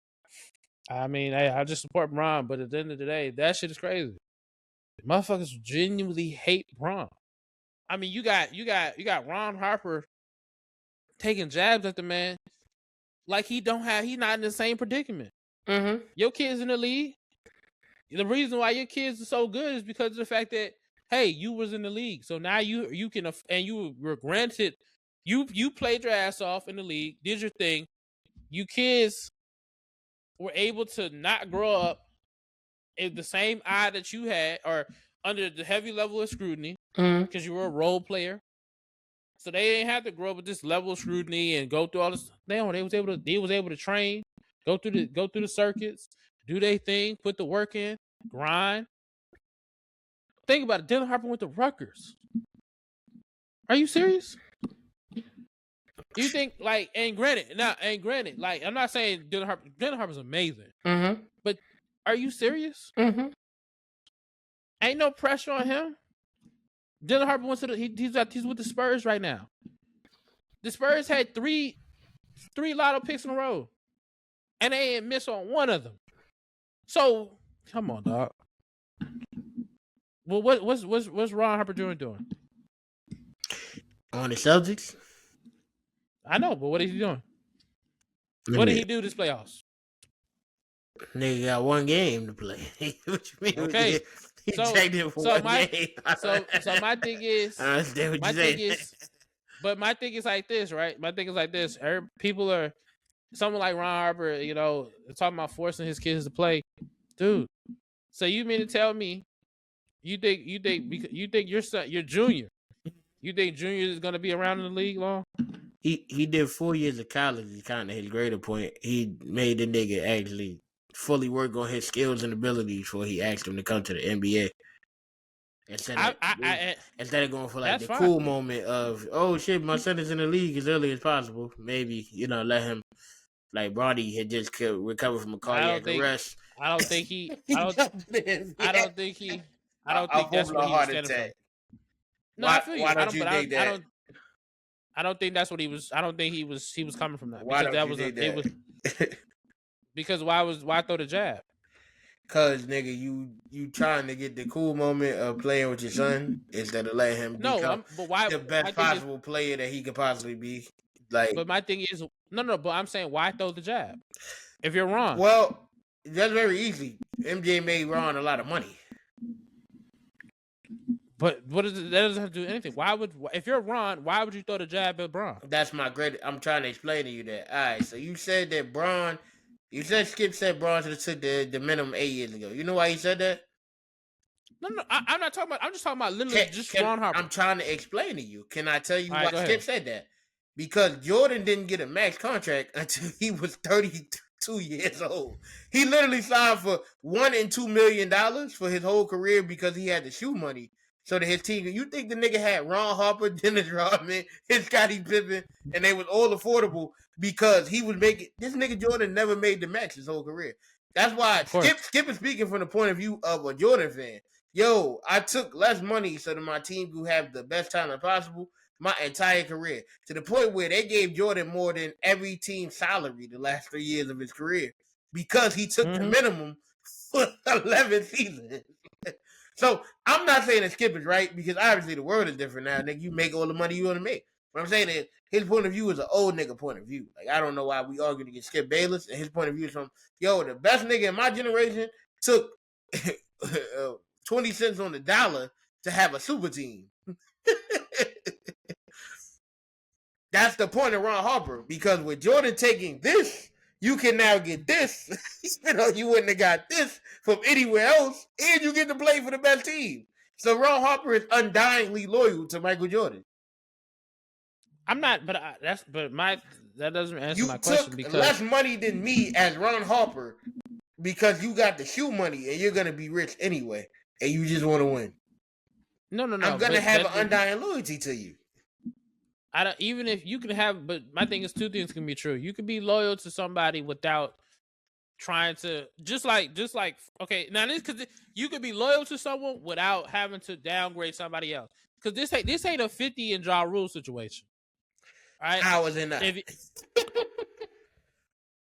I mean, I just support Bron, but at the end of the day, that shit is crazy. Motherfuckers genuinely hate Bron. I mean, you got Ron Harper taking jabs at the man like he not in the same predicament. Your kid's in the league. The reason why your kids are so good is because of the fact that, hey, you was in the league, so now you can, and you were granted, you played your ass off in the league, did your thing. You kids were able to not grow up in the same eye that you had, or under the heavy level of scrutiny, because you were a role player. So they didn't have to grow up with this level of scrutiny and go through all this. They was able to train, go through the circuits, do their thing, put the work in, grind. Think about it. Dylan Harper went to Rutgers. Are you serious? You think and granted, like, I'm not saying Dylan Harper's amazing. But are you serious? Ain't no pressure on him. Dylan Harper went to he's with the Spurs right now. The Spurs had three lotto picks in a row, and they ain't miss on one of them. So come on, dog. Well, what's Ron Harper Jr. doing on the Celtics? I know, but what is he doing? What did he do this playoffs? Nigga got one game to play. What you mean? Okay. So my thing is, I understand what you're saying. But my thing is like this, right? My thing is like this. People are, someone like Ron Harper, talking about forcing his kids to play. Dude, so you mean to tell me you think your son, your junior, you think junior is going to be around in the league long? He did 4 years of college. Is kind of his greater point. He made the nigga actually fully work on his skills and abilities before he asked him to come to the NBA. Instead of going for like the fine. Cool moment of, oh shit, my son is in the league as early as possible. Maybe, let him, like Bronny had just recovered from a cardiac arrest. I don't think that's what he was standing for. No, I feel you. I don't think that's what he was. I don't think he was coming from that. Because why throw the jab? Cause nigga, you trying to get the cool moment of playing with your son instead of letting him become the best possible player that he could possibly be. Like, but my thing is no. But I'm saying, why throw the jab if you're wrong? Well, that's very easy. MJ made Ron a lot of money. But that doesn't have to do anything. If you're Ron, why would you throw the jab at Bron? That's I'm trying to explain to you that. All right, so you said that Bron. You said Skip said Bron should have took the minimum 8 years ago. You know why he said that? No, I'm not talking about. I'm just talking about literally Ron Harper. I'm trying to explain to you. Can I tell you why Skip said that? Because Jordan didn't get a max contract until he was 32 years old. He literally signed for $1 and $2 million for his whole career because he had the shoe money. so that his team. You think the nigga had Ron Harper, Dennis Rodman, and Scottie Pippen, and they was all affordable because he was making. This nigga Jordan never made the max his whole career. That's why Skip is speaking from the point of view of a Jordan fan. Yo, I took less money so that my team could have the best talent possible my entire career, to the point where they gave Jordan more than every team's salary the last 3 years of his career because he took the minimum for 11 seasons. So I'm not saying that Skip is right, because obviously the world is different now. Nigga, you make all the money you want to make. What I'm saying is his point of view is an old nigga point of view. Like, I don't know why we arguing against Skip Bayless, and his point of view is from, yo, the best nigga in my generation took 20 cents on the dollar to have a super team. That's the point of Ron Harper, because with Jordan taking this, you can now get this. You know, you wouldn't have got this from anywhere else, and you get to play for the best team. So Ron Harper is undyingly loyal to Michael Jordan. I'm not, but that doesn't answer my question, because less money than me as Ron Harper because you got the shoe money and you're gonna be rich anyway, and you just want to win. No. I'm gonna have an undying loyalty to you. I don't, even if you can have, but my thing is two things can be true. You can be loyal to somebody without trying to, just like, okay, now this, because you could be loyal to someone without having to downgrade somebody else. Because this ain't a 50 and Ja Rule situation. Right? I was in that.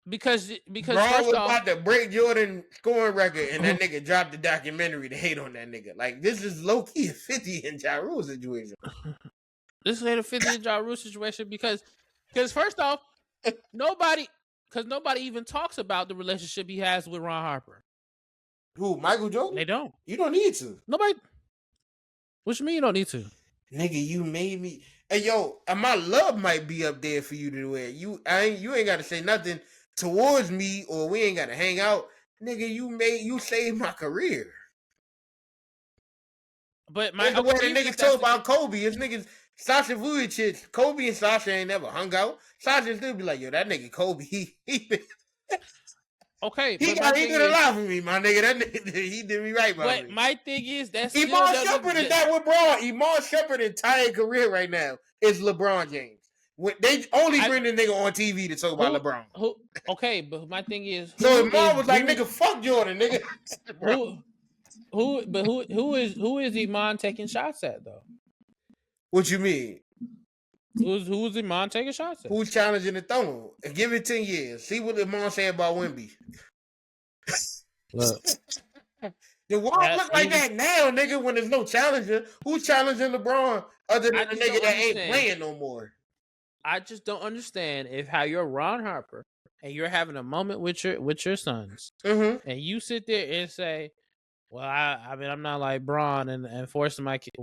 Because Bron was about to break Jordan scoring record, and that nigga dropped the documentary to hate on that nigga. Like, this is low key a 50 and Ja Rule situation. This ain't a 50 and Ja Rule situation because first off, nobody even talks about the relationship he has with Ron Harper. Who, Michael Jordan? They don't. You don't need to. Nobody. What you mean you don't need to? Nigga, you made me. Hey, yo, my love might be up there for you to wear. You ain't got to say nothing towards me, or we ain't got to hang out. Nigga, you saved my career. But the way the niggas talk about Kobe, it's niggas. Sasha Vujacic, Kobe and Sasha ain't never hung out. Sasha still be like, yo, that nigga Kobe, he okay, he did a lot for me, my nigga. That nigga, he did me right, but me. My thing is that's Iman Shumpert is that with Braun. Iman Shumpert's entire career right now is LeBron James. They only bring the nigga on TV to talk about LeBron. Okay, but my thing is, so Iman was like, nigga, fuck Jordan, nigga. Who is Iman taking shots at though? What you mean? Who's Iman taking shots at? Who's challenging the throne? Give it 10 years. See what Iman say about Wemby. Look. The world look like that now, nigga, when there's no challenger. Who's challenging LeBron other than the nigga that ain't playing no more? I just don't understand how you're Ron Harper and you're having a moment with your sons, and you sit there and say, well, I mean, I'm not like Bron and forcing my kid.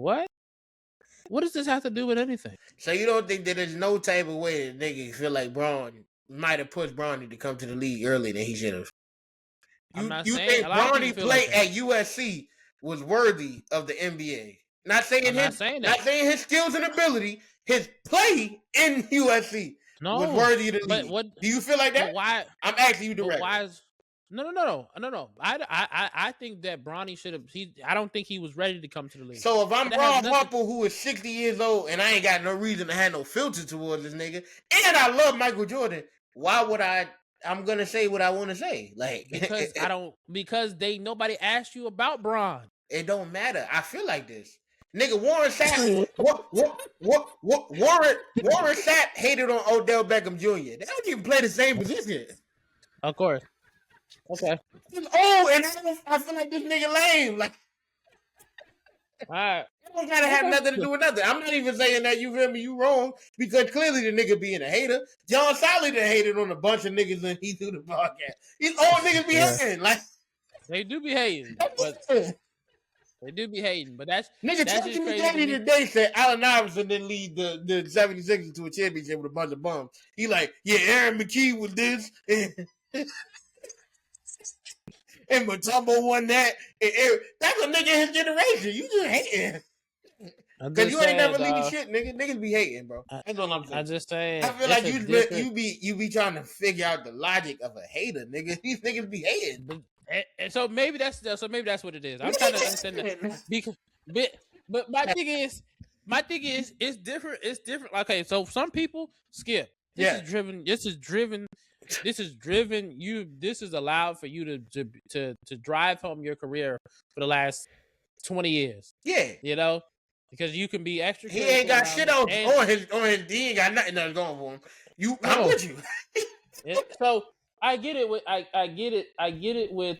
What does this have to do with anything? So you don't think that there's no type of way that nigga feel like Bron might have pushed Bronny to come to the league earlier than he should have? You think Bronny play at USC was worthy of the NBA? Not saying his skills and ability, his play in USC was worthy of the league. Do you feel like that? Why? I'm asking you direct. No. I think that Bronny should have. I don't think he was ready to come to the league. So if I'm Ron Harper, who is 60 years old, and I ain't got no reason to have no filter towards this nigga, and I love Michael Jordan, why would I'm gonna say what I want to say? Like, because nobody asked you about Bron. It don't matter. I feel like this. Nigga, Warren Sapp, Warren Sapp hated on Odell Beckham Jr. They don't even play the same position. Of course. Okay. Oh, and I feel like this nigga lame. Like, all right. It don't gotta have nothing to do with nothing. I'm not even saying that, you feel me, you wrong, because clearly the nigga being a hater. John Solly done hated on a bunch of niggas when he do the podcast. These old niggas be hating. Like, they do be hating. They do be hating, but that's Chucky McDaddy today said Allen Iverson didn't lead the 76ers to a championship with a bunch of bums. He like, yeah, Aaron McKee was this, and Mutombo won that. That's a nigga in his generation. You just hating. Because you ain't never leading shit, nigga. Niggas be hating, bro. That's all I'm saying. I'm just saying. I feel like you be trying to figure out the logic of a hater, nigga. These niggas be hating. So maybe that's what it is. I'm trying to understand that But my thing is, it's different. It's different. Okay, so some people skip. This is driven. This is driven. This is driven. This is allowed for you to drive home your career for the last 20 years. Yeah. You know, because you can be extra. He ain't got shit on his. He ain't got nothing else going for him. I'm with you. So I get it. I get it. I get it with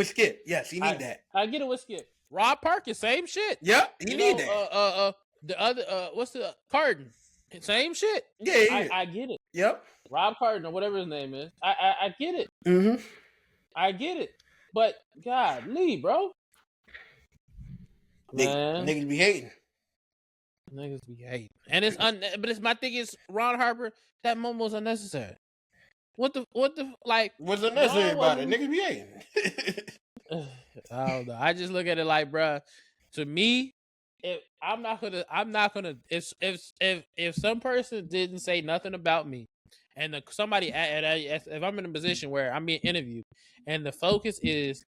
Skip. Yes, he need that. I get it with Skip. Rob Perkins, same shit. Yep, he need that. The other what's the Carton? Same shit. Yeah, I get it. Yep. Rob Carton or whatever his name is. I get it. Mm-hmm. I get it. But God, Lee, bro. Man. Niggas be hating. Niggas be hating. And but it's my thing is Ron Harper, that moment was unnecessary. What the like what's unnecessary about it? Niggas be hating. I don't know. I just look at it like, bruh, to me, if some person didn't say nothing about me, and somebody, if I'm in a position where I'm being interviewed, and the focus is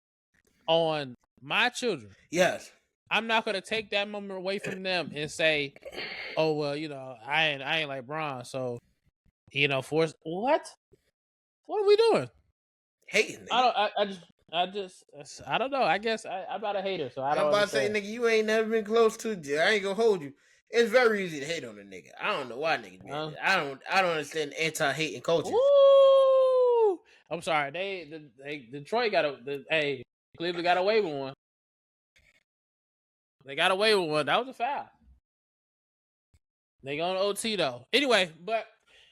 on my children, yes, I'm not gonna take that moment away from them and say, oh well, you know, I ain't like Bron, so you know, force what are we doing? Hating. I don't know. I guess I'm not a hater, so I don't. I'm about to say, nigga, you ain't never been close to. I ain't gonna hold you. It's very easy to hate on a nigga. I don't know why niggas do that. I don't understand anti-hating culture. Ooh, I'm sorry. Detroit Cleveland got away with one. They got away with one. That was a foul. They going to OT though. Anyway, but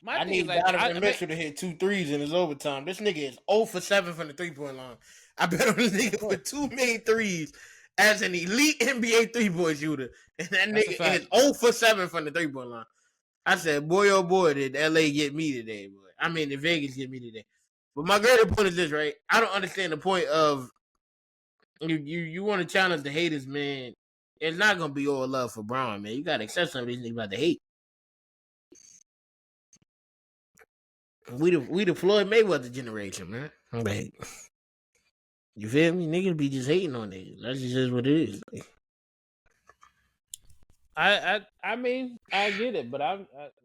I need Donovan Mitchell to hit 2 threes in his overtime. This nigga is 0 for 7 from the 3-point line. I bet on this nigga for 2 made threes as an elite NBA 3-point shooter. And that nigga is 0 for 7 from the 3-point line. I said, boy, oh boy, did LA get me today, boy. I mean, did Vegas get me today. But my greater point is this, right? I don't understand the point of you want to challenge the haters, man. It's not going to be all love for Bron, man. You got to accept some of these niggas about to hate. We the Floyd Mayweather generation, man. Like, you feel me? Niggas be just hating on niggas. That's just what it is. Like, I mean, I get it, but I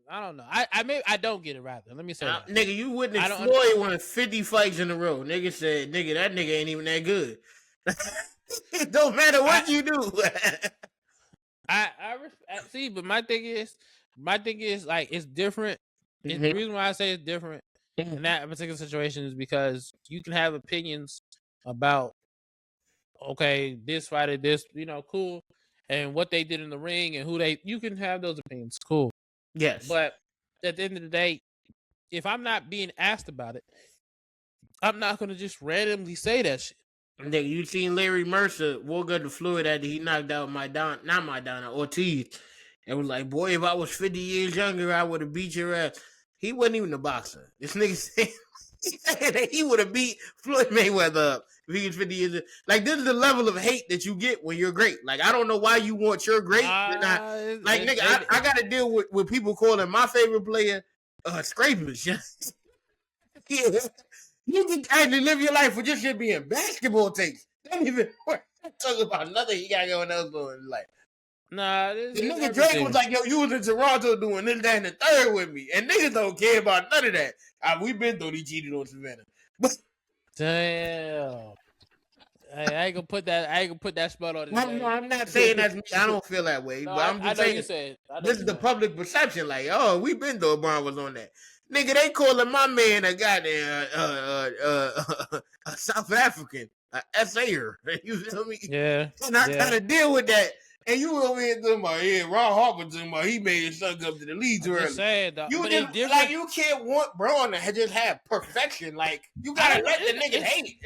don't know. I don't get it, rather. Let me say that. Nigga, you witnessed Floyd won 50 fights in a row. Nigga said, nigga, that nigga ain't even that good. It don't matter what you do. I see, but my thing is like, it's different. Mm-hmm. The reason why I say it's different in that particular situation is because you can have opinions about, okay, this fighter, this, you know, cool, and what they did in the ring and you can have those opinions, cool. Yes. But at the end of the day, if I'm not being asked about it, I'm not going to just randomly say that shit. Nigga, you seen Larry Mercer woke up to Floyd after he knocked out Ortiz. And was like, boy, if I was 50 years younger, I would have beat your ass. He wasn't even a boxer. This nigga said that he would have beat Floyd Mayweather up if he was 50 years old. Like, this is the level of hate that you get when you're great. Like, I don't know why you want your great. I got to deal with people calling my favorite player scrapers. Yeah. You can actually live your life with just shit being basketball takes. Don't even talk about nothing he got going else on in life. Nah, the nigga Drake was like, yo, you was in Toronto doing this, that, and the third with me. And niggas don't care about none of that. We been through he cheated on Savannah. Damn. I ain't gonna put that spot on his name. I'm not saying that's me. I don't feel that way. No, but I'm just saying this is the public perception. Like, oh, we been through LeBron was on that. Nigga, they calling my man a goddamn a South African, a SA'er. You feel me? Yeah. And I gotta deal with that. And you over here talking about, Ron Harper talking about he made his son come to the league too early. Saying, you can't want Braun to just have perfection. Like, you gotta let the niggas hate.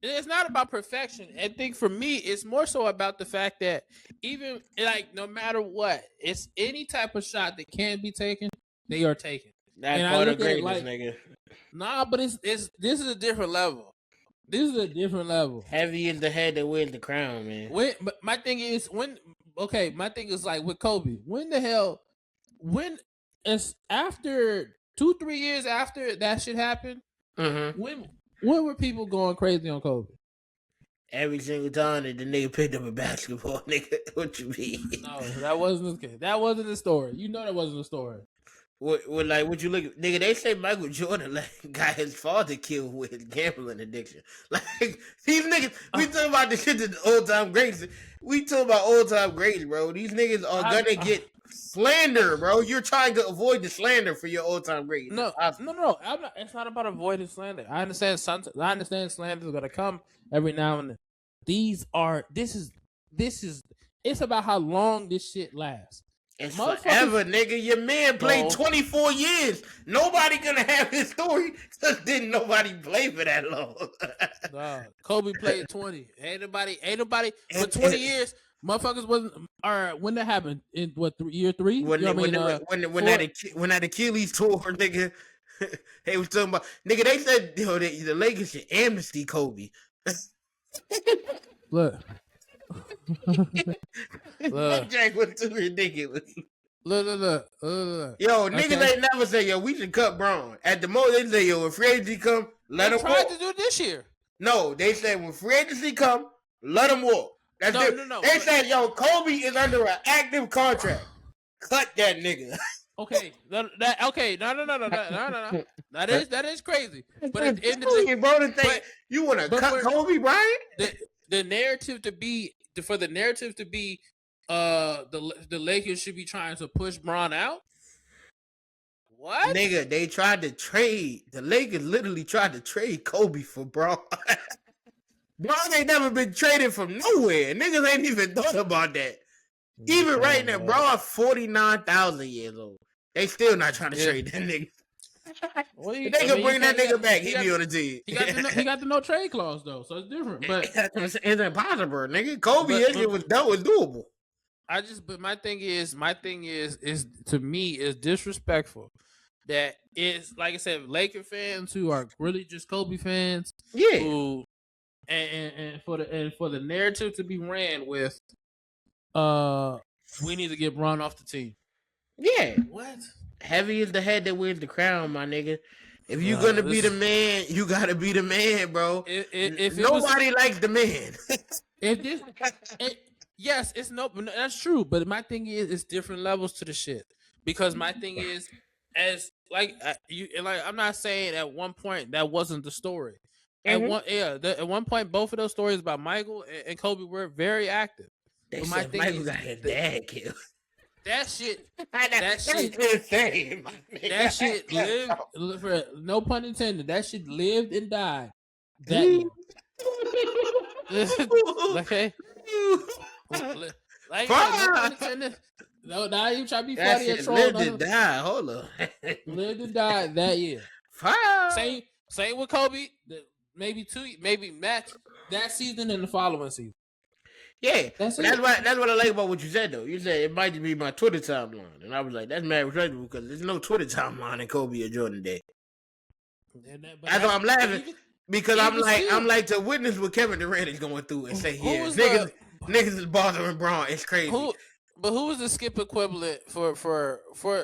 It's not about perfection. I think for me, it's more so about the fact that even, like, no matter what, it's any type of shot that can be taken, they are taken. That's part of greatness, nigga. Nah, but this is a different level. This is a different level. Heavy is the head that wears the crown, man. But my thing is my thing is like with Kobe. When it's after 2-3 years after that shit happened, mm-hmm. when were people going crazy on Kobe? Every single time that the nigga picked up a basketball, nigga, what you mean? No, that wasn't the case. That wasn't the story. You know that wasn't the story. What you look at, nigga? They say Michael Jordan got his father killed with his gambling addiction. Like these niggas, we talking about the shit that the old time greats. We talking about old time greats, bro. These niggas are gonna get slander, bro. You're trying to avoid the slander for your old time greats. No. I'm not. It's not about avoiding slander. I understand. Slander is gonna come every now and then. This is. It's about how long this shit lasts. It's forever, nigga. Your man played No. 24 years. Nobody gonna have his story because didn't nobody play for that long. Kobe played 20. Ain't nobody for 20 years. Motherfuckers wasn't. All right, when that happened in what year 3? When that Achilles tour, nigga, they was talking about, nigga. They said the Lakers should amnesty Kobe. Look. Jack was too ridiculous. Look. Yo, niggas ain't never say, yo, we should cut Braun. At the most, they say, yo, when free agency come, let him walk. They tried to do it this year. No, they said when free agency come, let him walk. That's no. They said, yo, Kobe is under an active contract. Cut that nigga. Okay, no. That is crazy. But at the end of the day, you want to cut Kobe Bryant? The narrative to be the Lakers should be trying to push Braun out. What? Nigga, they tried to trade. The Lakers literally tried to trade Kobe for Braun. Braun ain't never been traded from nowhere. Niggas ain't even thought about that. Even right now, Braun 49,000 years old. They still not trying to trade that nigga. They can bring that nigga back. He be on the team. He got the no trade clause though, so it's different. But it's impossible, nigga. Kobe, it was doable. But my thing is to me is disrespectful. That is, like I said, Laker fans who are really just Kobe fans. Yeah. Who and for the narrative to be ran with, we need to get Braun off the team. Yeah. What? Heavy is the head that wears the crown, my nigga. If you're gonna be the man, you gotta be the man, bro. If nobody likes the man. Yes, it's that's true. But my thing is, it's different levels to the shit. Because my thing is, I'm not saying at one point that wasn't the story. Mm-hmm. At one point, both of those stories about Michael and Kobe were very active. They said Michael got his dad killed. That shit lived, for no pun intended, that shit lived and died. That year. Okay. Like, no pun intended. No, now you try to be funny and troll. Lived and died. Hold on. Lived and died that year. Same with Kobe. Maybe match that season and the following season. Yeah, that's what I like about what you said though. You said it might just be my Twitter timeline, and I was like, that's mad respectable because there's no Twitter timeline in Kobe or Jordan Day. That's why I'm laughing because I'm like to witness what Kevin Durant is going through and say, yeah, niggas is bothering Braun. It's crazy. But who was the skip equivalent for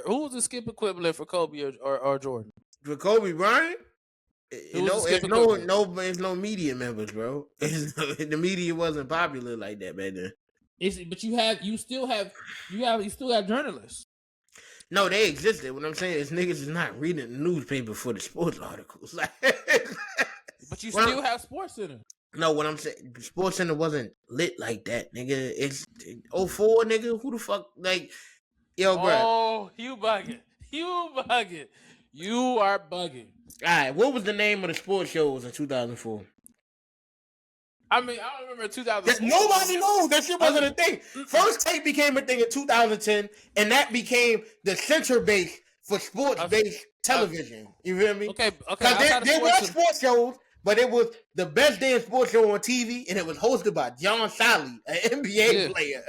who was the skip equivalent for Kobe or Jordan? For Kobe Bryant? It's no media members, bro. The media wasn't popular like that back then. But you still have journalists. No, they existed. What I'm saying is niggas is not reading the newspaper for the sports articles. But you still have SportsCenter. No, what I'm saying, SportsCenter wasn't lit like that, nigga. It's 04, nigga. Who the fuck, yo, bro? Oh, you bugging. You are bugging. All right, what was the name of the sports shows in 2004? I mean, I don't remember 2004. Nobody knows. That shit wasn't a thing. First Take became a thing in 2010, and that became the center base for sports-based television. You feel me? Okay. There were sports shows, but it was the best damn sports show on TV, and it was hosted by John Sally, an NBA player.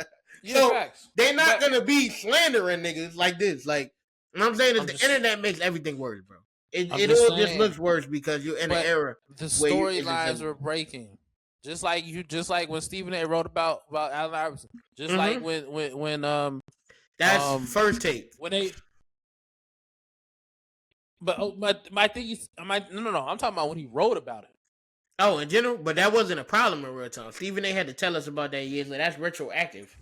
They're not going to be slandering niggas like this. Like, what I'm saying is the internet makes everything worse, bro. It all just looks worse because you're in an era. The storylines were breaking. Just like when Stephen A. wrote about Allen Iverson. Just like when that's First Take. When they But my thing is, I'm talking about when he wrote about it. Oh, in general, but that wasn't a problem in real time. Stephen A. had to tell us about that years later. That's retroactive.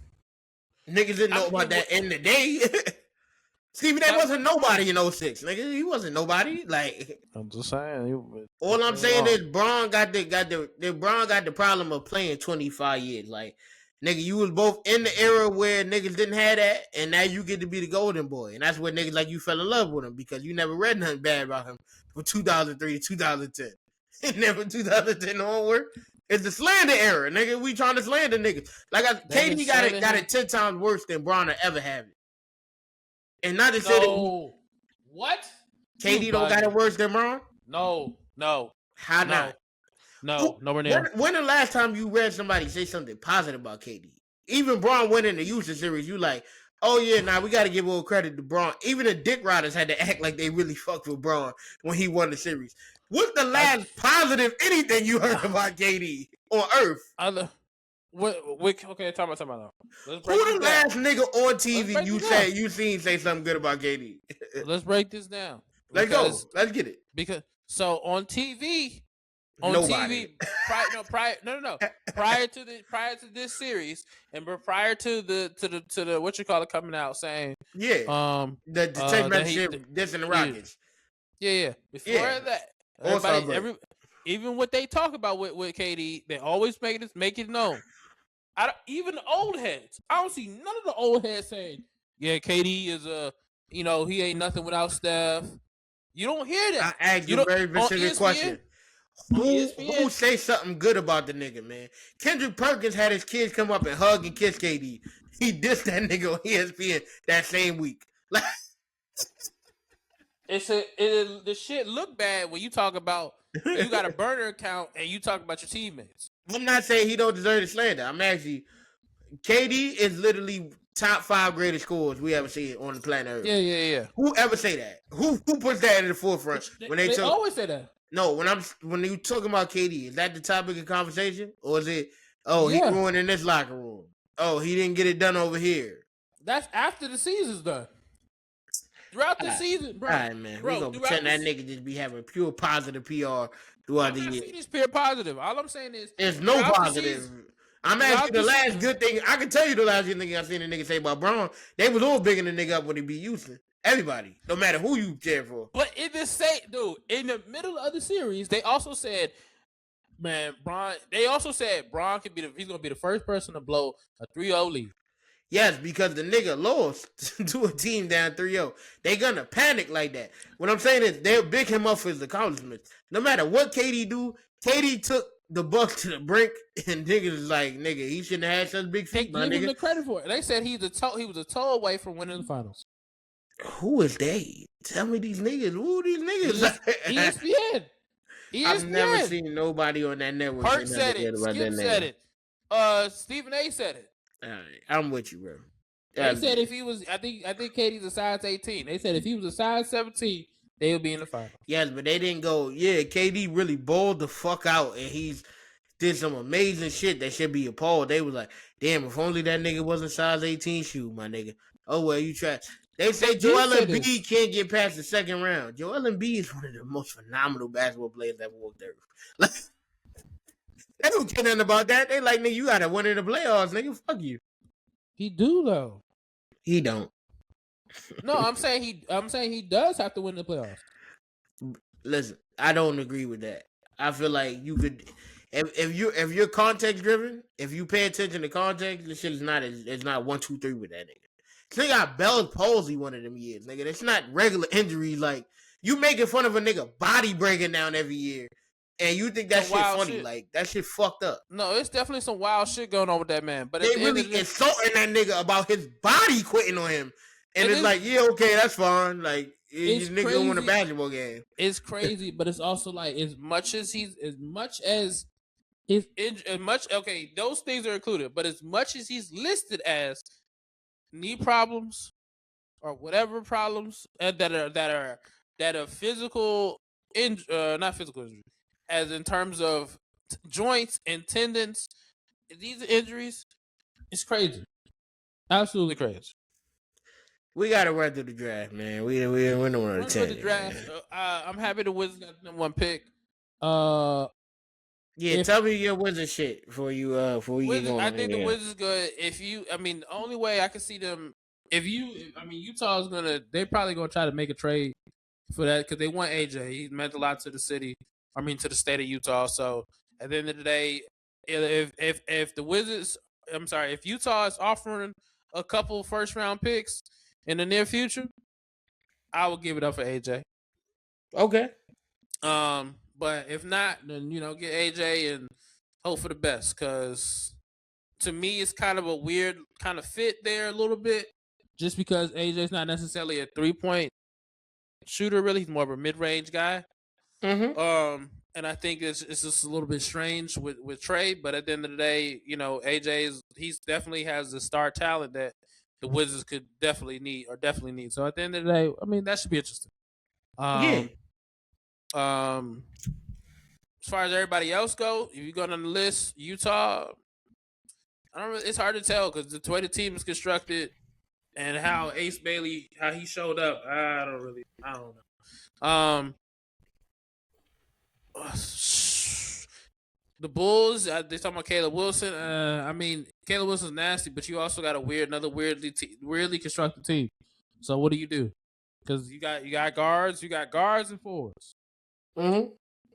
Niggas didn't know about that in the day. Stephen A. wasn't nobody in 06. Nigga, he wasn't nobody. Like, I'm just saying. all I'm saying is Braun got the problem of playing 25 years. Like, nigga, you was both in the era where niggas didn't have that, and now you get to be the golden boy. And that's where niggas like you fell in love with him because you never read nothing bad about him from 2003 to 2010. Never 2010 onward. It's the slander era, nigga. We trying to slander niggas. Like, KD got it 10 times worse than Braun will ever have it. And not to say that what? KD don't got it worse than Braun? No. How not? No, nowhere near. When the last time you read somebody say something positive about KD? Even Braun went in the Houston series. You like, oh yeah, we got to give all credit to Braun. Even the dick riders had to act like they really fucked with Braun when he won the series. What's the last positive anything you heard about KD on Earth? Okay, talk about now. Who the last nigga on TV you seen say something good about KD? Let's break this down. Let's go. Let's get it. Because on TV, Nobody. prior to this series and prior to the what you call it coming out saying the text message this and the Rockets. Yeah. Before that, even what they talk about with KD, they always make it known. Even the old heads, I don't see none of the old heads saying, "Yeah, KD is he ain't nothing without Steph." You don't hear that. I asked you a very specific question. Who say something good about the nigga, man? Kendrick Perkins had his kids come up and hug and kiss KD. He dissed that nigga on ESPN that same week. Like, the shit look bad when you talk about you got a burner account and you talk about your teammates. I'm not saying he don't deserve the slander. I'm actually KD is literally top 5 greatest scorers we ever seen on the planet Earth. Yeah. Who ever say that? Who puts that in the forefront when they always say that? No, when you talking about KD, is that the topic of conversation, or is it? Oh, he ruined in this locker room. Oh, he didn't get it done over here. That's after the season's done. Throughout the season, bro. All right, man. We're going to pretend that nigga just be having pure positive PR throughout the year. It's pure positive. All I'm saying is... There's no positive. I'm asking the last good thing. I can tell you the last good thing I've seen a nigga say about Braun. They was all bigging the nigga up when he beat Houston. Everybody. No matter who you cheer for. But in the middle of the series, they also said, man, Braun... They also said Braun he's going to be the first person to blow a 3-0 lead. Yes, because the nigga lost to a team down 3-0. They gonna panic like that. What I'm saying is they'll big him up for his accomplishments. No matter what KD do, KD took the Bucks to the brink, and niggas is like, nigga, he shouldn't have had such big feet, my nigga. Give him the credit for it. They said he was a toe away from winning the finals. Who is they? Tell me these niggas. Who these niggas? ESPN. I've never seen nobody on that network. Perk said it. Skip said it. Stephen A. said it. All right, I'm with you, bro. They said if he was, I think KD's a size 18. They said if he was a size 17, they would be in the final. Yes, but they didn't go. Yeah, KD really balled the fuck out, and he's did some amazing shit that should be appalled. They was like, damn, if only that nigga wasn't size 18 shoe, my nigga. Oh well, you try. They say Joel Embiid can't get past the second round. Joel Embiid is one of the most phenomenal basketball players that ever walked the earth. Like, they don't care nothing about that. They like, nigga, you gotta win in the playoffs, nigga. Fuck you. He do though. He don't. No, I'm saying he does have to win the playoffs. Listen, I don't agree with that. I feel like you could, if you're context driven, if you pay attention to context, this shit is not 1, 2, 3 with that nigga. This nigga got Bell's palsy one of them years, nigga. It's not regular injuries. Like, you making fun of a nigga body breaking down every year. And you think that shit funny. Shit. Like, that shit fucked up. No, it's definitely some wild shit going on with that man. But they really insulting that nigga about his body quitting on him. And it's like, yeah, okay, that's fine. Like, this nigga don't win a basketball game. It's crazy, but it's also like, okay, those things are included, but as much as he's listed as knee problems or whatever problems that are physical, not physical injury, as in terms of joints and tendons, these injuries, it's crazy. Absolutely crazy. We got to run through the draft, man. We don't want to tell the draft. I'm happy the Wizards got the #1 pick. Yeah, tell me your Wizard shit before you get Wizards, I going. think the Wizards good. The only way I can see them, Utah's gonna, they probably gonna try to make a trade for that because they want AJ. He meant a lot to the city. To the state of Utah. So at the end of the day, if the Wizards, if Utah is offering a couple first round picks in the near future, I will give it up for AJ. Okay. But if not, then get AJ and hope for the best. Because to me, it's kind of a weird kind of fit there a little bit, just because AJ's not necessarily a 3-point shooter. Really, he's more of a mid range guy. Mm-hmm. And I think it's just a little bit strange with Trey. But at the end of the day, he's definitely has the star talent that the Wizards could definitely need. So at the end of the day, that should be interesting. Yeah. As far as everybody else go, if you go on the list, Utah, it's hard to tell because the way the team is constructed and how Ace Bailey, how he showed up, I don't know. The Bulls, they talking about Caleb Wilson. Caleb Wilson's nasty, but you also got another weirdly constructed team. So what do you do? Because you got guards and forwards. Mm-hmm.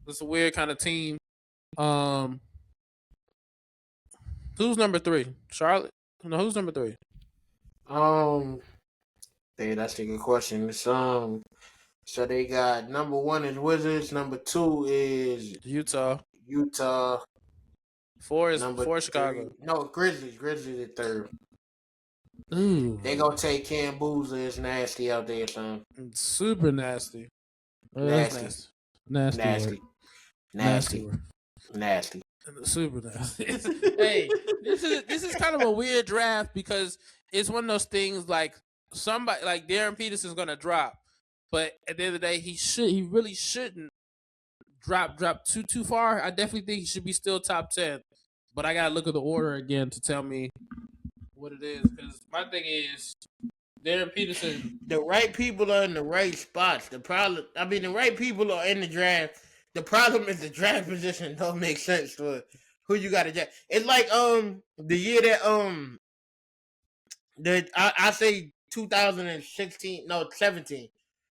It's a weird kind of team. Who's number 3? Charlotte? No, who's number 3? That's a good question. So they got number 1 is Wizards, number 2 is Utah. 4 is Chicago. No, Grizzlies. Grizzlies at 3rd. Ooh. They gonna take Cam Boozer. It's nasty out there, son. It's super nasty. Nasty. Super nasty. Hey, this is kind of a weird draft because it's one of those things like somebody like Darren Peterson's gonna drop, but at the end of the day, he really shouldn't drop too far. I definitely think he should be still top 10, but I gotta look at the order again to tell me what it is because my thing is Darren Peterson. The right people are in the right spots. The right people are in the draft. The problem is the draft position don't make sense for who you got to draft. It's like the year that I say 17,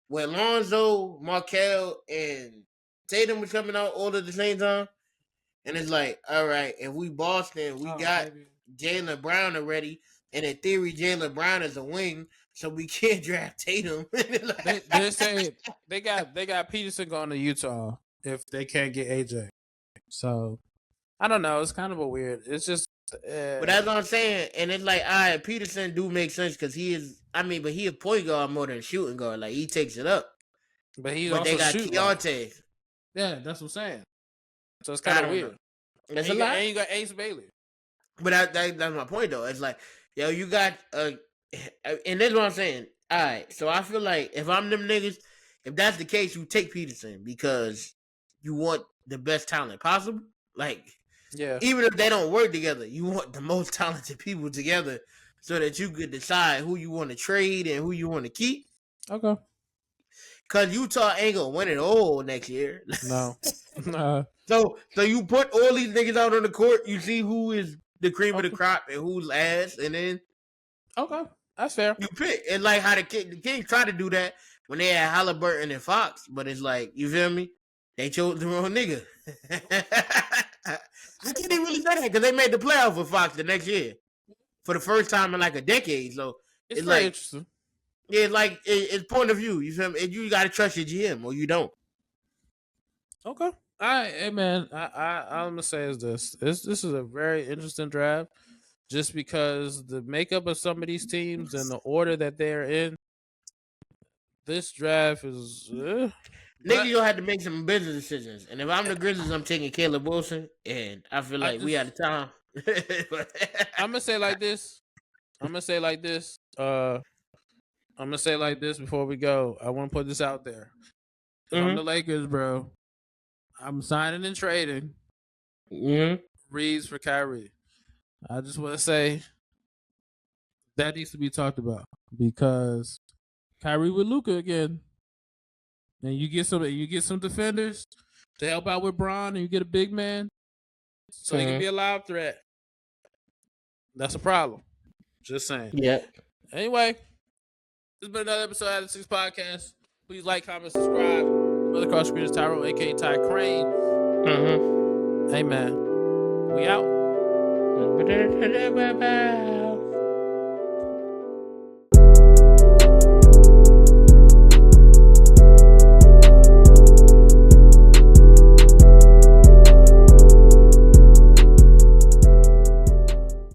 where Lonzo, Markel, and Tatum was coming out all at the same time, and it's like, all right, if we Boston, we got Jaylen Brown already, and in theory, Jaylen Brown is a wing, so we can't draft Tatum. They say they got Peterson going to Utah if they can't get AJ. So I don't know. It's kind of a weird. It's just. But that's what I'm saying, and it's like, all right, Peterson do make sense because he is. But he a point guard more than a shooting guard. Like he takes it up. But he's also they got Keontae. Yeah, that's what I'm saying. So it's kind of weird. That's a lot. And you got Ace Bailey. But that's my point though. It's like, yo, you got and that's what I'm saying. All right, so I feel like if I'm them niggas, if that's the case, you take Peterson because you want the best talent possible. Like, yeah, even if they don't work together, you want the most talented people together so that you could decide who you want to trade and who you want to keep. Okay. Cause Utah ain't gonna win it all next year. No. So you put all these niggas out on the court. You see who is the cream of the crop and who's last, and then that's fair. You pick. It's like how the Kings try to do that when they had Halliburton and Fox, but it's like, you feel me? They chose the wrong nigga. I can't even really say that because they made the playoff with Fox the next year for the first time in like a decade. So it's like interesting. Yeah, like it's point of view. You feel me? You got to trust your GM or you don't. Okay. Hey man, I'm gonna say is this is a very interesting draft, just because the makeup of some of these teams and the order that they're in. This draft is niggas. You'll have to make some business decisions, and if I'm the Grizzlies, I'm taking Caleb Wilson, and I feel like we out of time. I'm gonna say like this. Before we go. I want to put this out there. I'm the Lakers, bro. I'm signing and trading Reeves for Kyrie. I just want to say that needs to be talked about because Kyrie with Luka again, and you get some defenders to help out with Bron, and you get a big man. so he can be a live threat. That's a problem. Just saying. Yep. Anyway, this has been another episode of the 6 Podcast. Please like, comment, subscribe. Brother Cross Screen is Tyrone, aka Ty Crane. Hey man, we out.